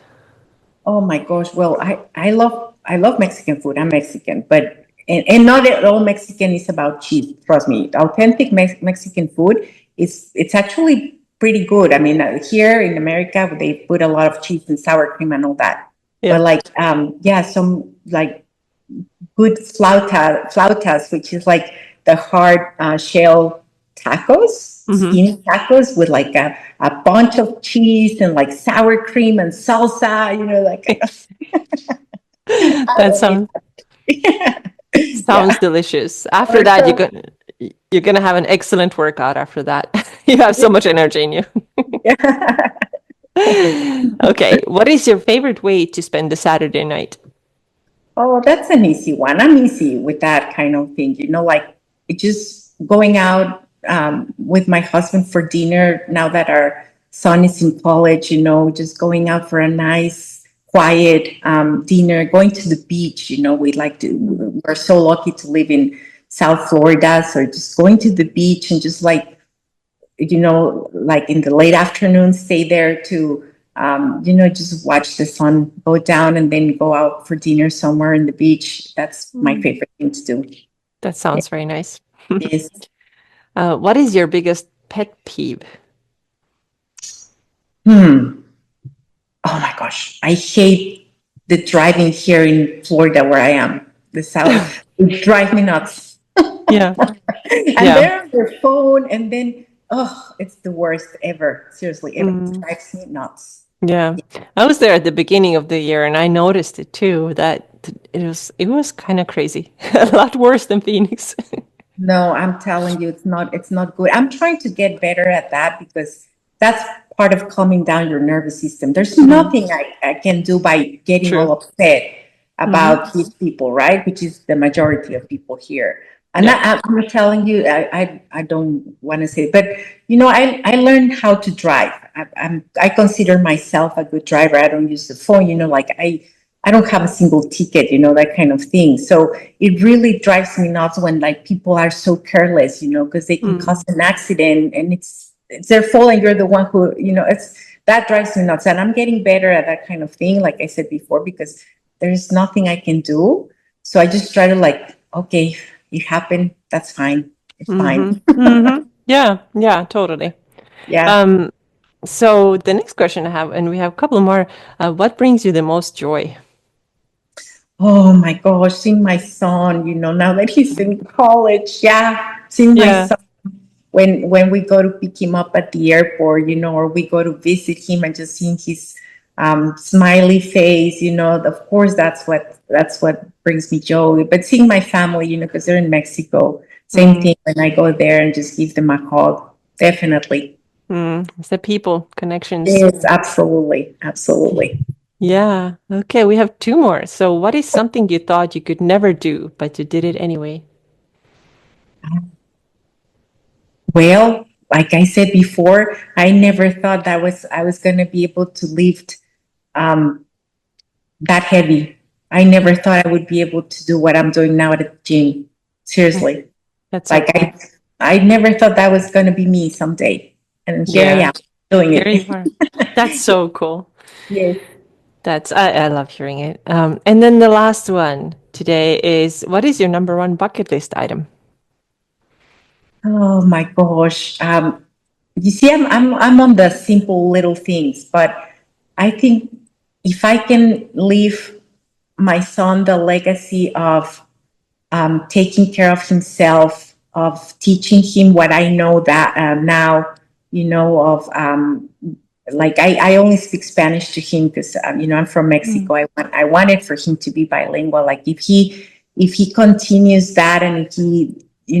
Oh my gosh. Well, I love Mexican food. I'm Mexican, but and not at all Mexican is about cheese. Trust me, authentic Mexican food is it's actually pretty good. I mean, here in America they put a lot of cheese and sour cream and all that. Yeah. But like yeah, some like good flautas, which is like the hard shell tacos, Hmm. skinny tacos with like a bunch of cheese and like sour cream and salsa, like kind of. I That don't sounds need sounds yeah. delicious. After Or that, so, you're gonna have an excellent workout after that. You have so much energy in you. yeah. Okay. What is your favorite way to spend the Saturday night? Oh, that's an easy one. I'm easy with that kind of thing. Like just going out with my husband for dinner now that our son is in college, just going out for a nice, quiet dinner, going to the beach. We like we're so lucky to live in South Florida. So just going to the beach and just like like in the late afternoon, stay there to, just watch the sun go down and then go out for dinner somewhere in the beach. That's my Mm, favorite thing to do. that Yeah, sounds very nice. yes. What is your biggest pet peeve? Hmm. Oh my gosh. I hate the driving here in Florida where I am. The South. It drives me nuts. Yeah, And yeah. they're on their phone and then, oh, it's the worst ever. Seriously, it Mm, drives me nuts. yeah. I was there at the beginning of the year and I noticed it too, that it was kind of crazy. A lot worse than Phoenix. No, I'm telling you, it's not good. I'm trying to get better at that because that's part of calming down your nervous system. There's Mm, nothing I can do by getting all true. upset Hmm. about these people, right? Which is the majority of people here. And Yeah. I'm telling you, I don't want to say, but I learned how to drive. I consider myself a good driver. I don't use the phone, like I don't have a single ticket, that kind of thing. So it really drives me nuts when like people are so careless, because they can cause Mm, an accident and it's their fault and you're the one who, it's that drives me nuts. And I'm getting better at that kind of thing, like I said before, because there's nothing I can do. So I just try to like, okay, it happened, that's fine. It's fine. hmm. Hmm. Yeah, yeah, totally. Yeah. Um, so the next question I have, and we have a couple more, what brings you the most joy? Oh my gosh, seeing my son, now that he's in college. Yeah, seeing my Yeah. son when we go to pick him up at the airport, or we go to visit him and just seeing his smiley face, of course that's what brings me joy. But seeing my family, because they're in Mexico, same Mm, thing when I go there and just give them a hug. Definitely. it's the people connections. Yes, absolutely. Absolutely. Yeah. Okay, we have two more. So what is something you thought you could never do, but you did it anyway? Well, like I said before, I never thought that I was gonna be able to lift um that heavy. I never thought I would be able to do what I'm doing now at the gym. Mm, Seriously. that's so Like cool. I never thought that was going to be me someday. And here I Yeah. am doing Here you it. are. That's so cool. Yes. I love hearing it. And then the last one today is what is your number one bucket list item? Oh my gosh. You see, I'm on the simple little things, but I think if I can leave my son the legacy of taking care of himself, of teaching him what I know that now, of like I only speak Spanish to him because I'm from Mm, Mexico. I wanted for him to be bilingual. Like if he continues that and if he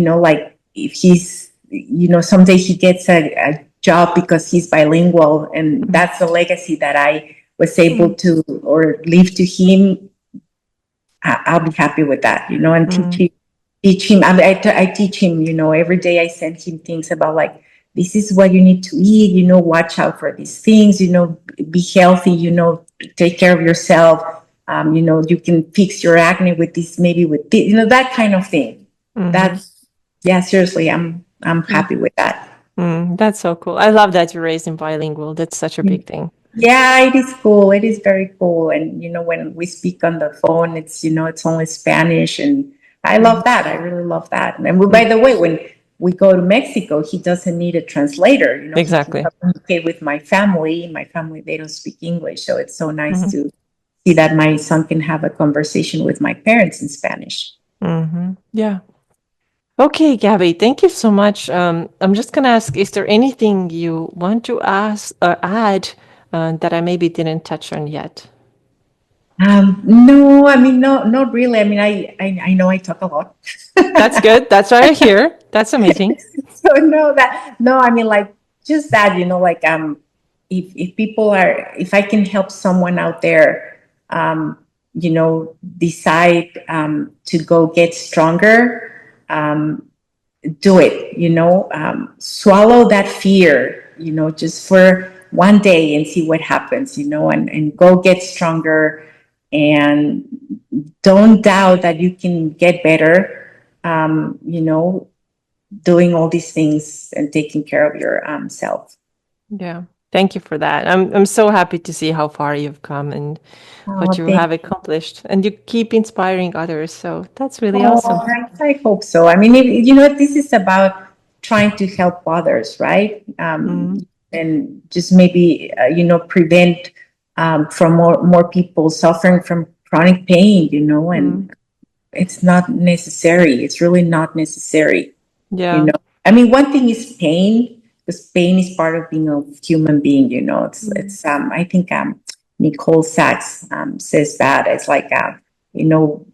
like if he's someday he gets a job because he's bilingual and mm, that's the legacy that I was able mm, to or leave to him. I'll be happy with that, and mm, teach him. I teach him, every day I send him things about like, this is what you need to eat, watch out for these things, be healthy, take care of yourself. You can fix your acne with this, maybe with this, that kind of thing. mhm, That's, yeah, seriously, I'm mm, happy with that. That's so cool. I love that you're raised in bilingual. That's such a big thing. Yeah, it is cool. It is very cool. And when we speak on the phone, it's only Spanish, and I love Mhm. that. I really love that. And by Mm, the way, when we go to Mexico, he doesn't need a translator. He can exactly. communicate with my family. My family, they don't speak English, so it's so nice Hmm. to see that my son can have a conversation with my parents in Spanish. Hmm. Yeah. Okay, Gabby, thank you so much. I'm just gonna ask, is there anything you want to ask or add that I maybe didn't touch on yet? No, I mean, no, not really. I mean, I know I talk a lot. That's good. That's what I hear. That's amazing. So no, I mean, like just that, like if people are, if I can help someone out there, decide to go get stronger, do it, swallow that fear, just for one day and see what happens, and go get stronger, and don't doubt that you can get better. doing all these things and taking care of your self. Yeah. Thank you for that. I'm so happy to see how far you've come and what Oh, you thank have accomplished. And you keep inspiring others. So that's really Oh, awesome. I hope so. I mean, this is about trying to help others, right? Mm, And just maybe, prevent from more people suffering from chronic pain, mm. and it's not necessary. It's really not necessary, you Yeah. know. I mean, one thing is pain, because pain is part of being a human being, Mm, I think Nicole Sachs says that it's like, you know,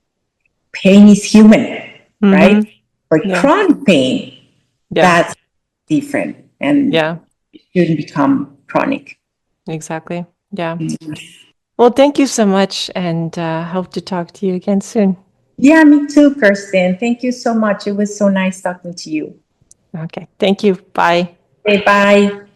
pain is human, right? mm-hmm. But Yeah. chronic pain, Yeah. that's different and Yeah. shouldn't become chronic. Exactly. Yeah. Well, thank you so much and hope to talk to you again soon. Yeah, me too, Kirsten. Thank you so much. It was so nice talking to you. Okay. Thank you. Bye. Okay, bye.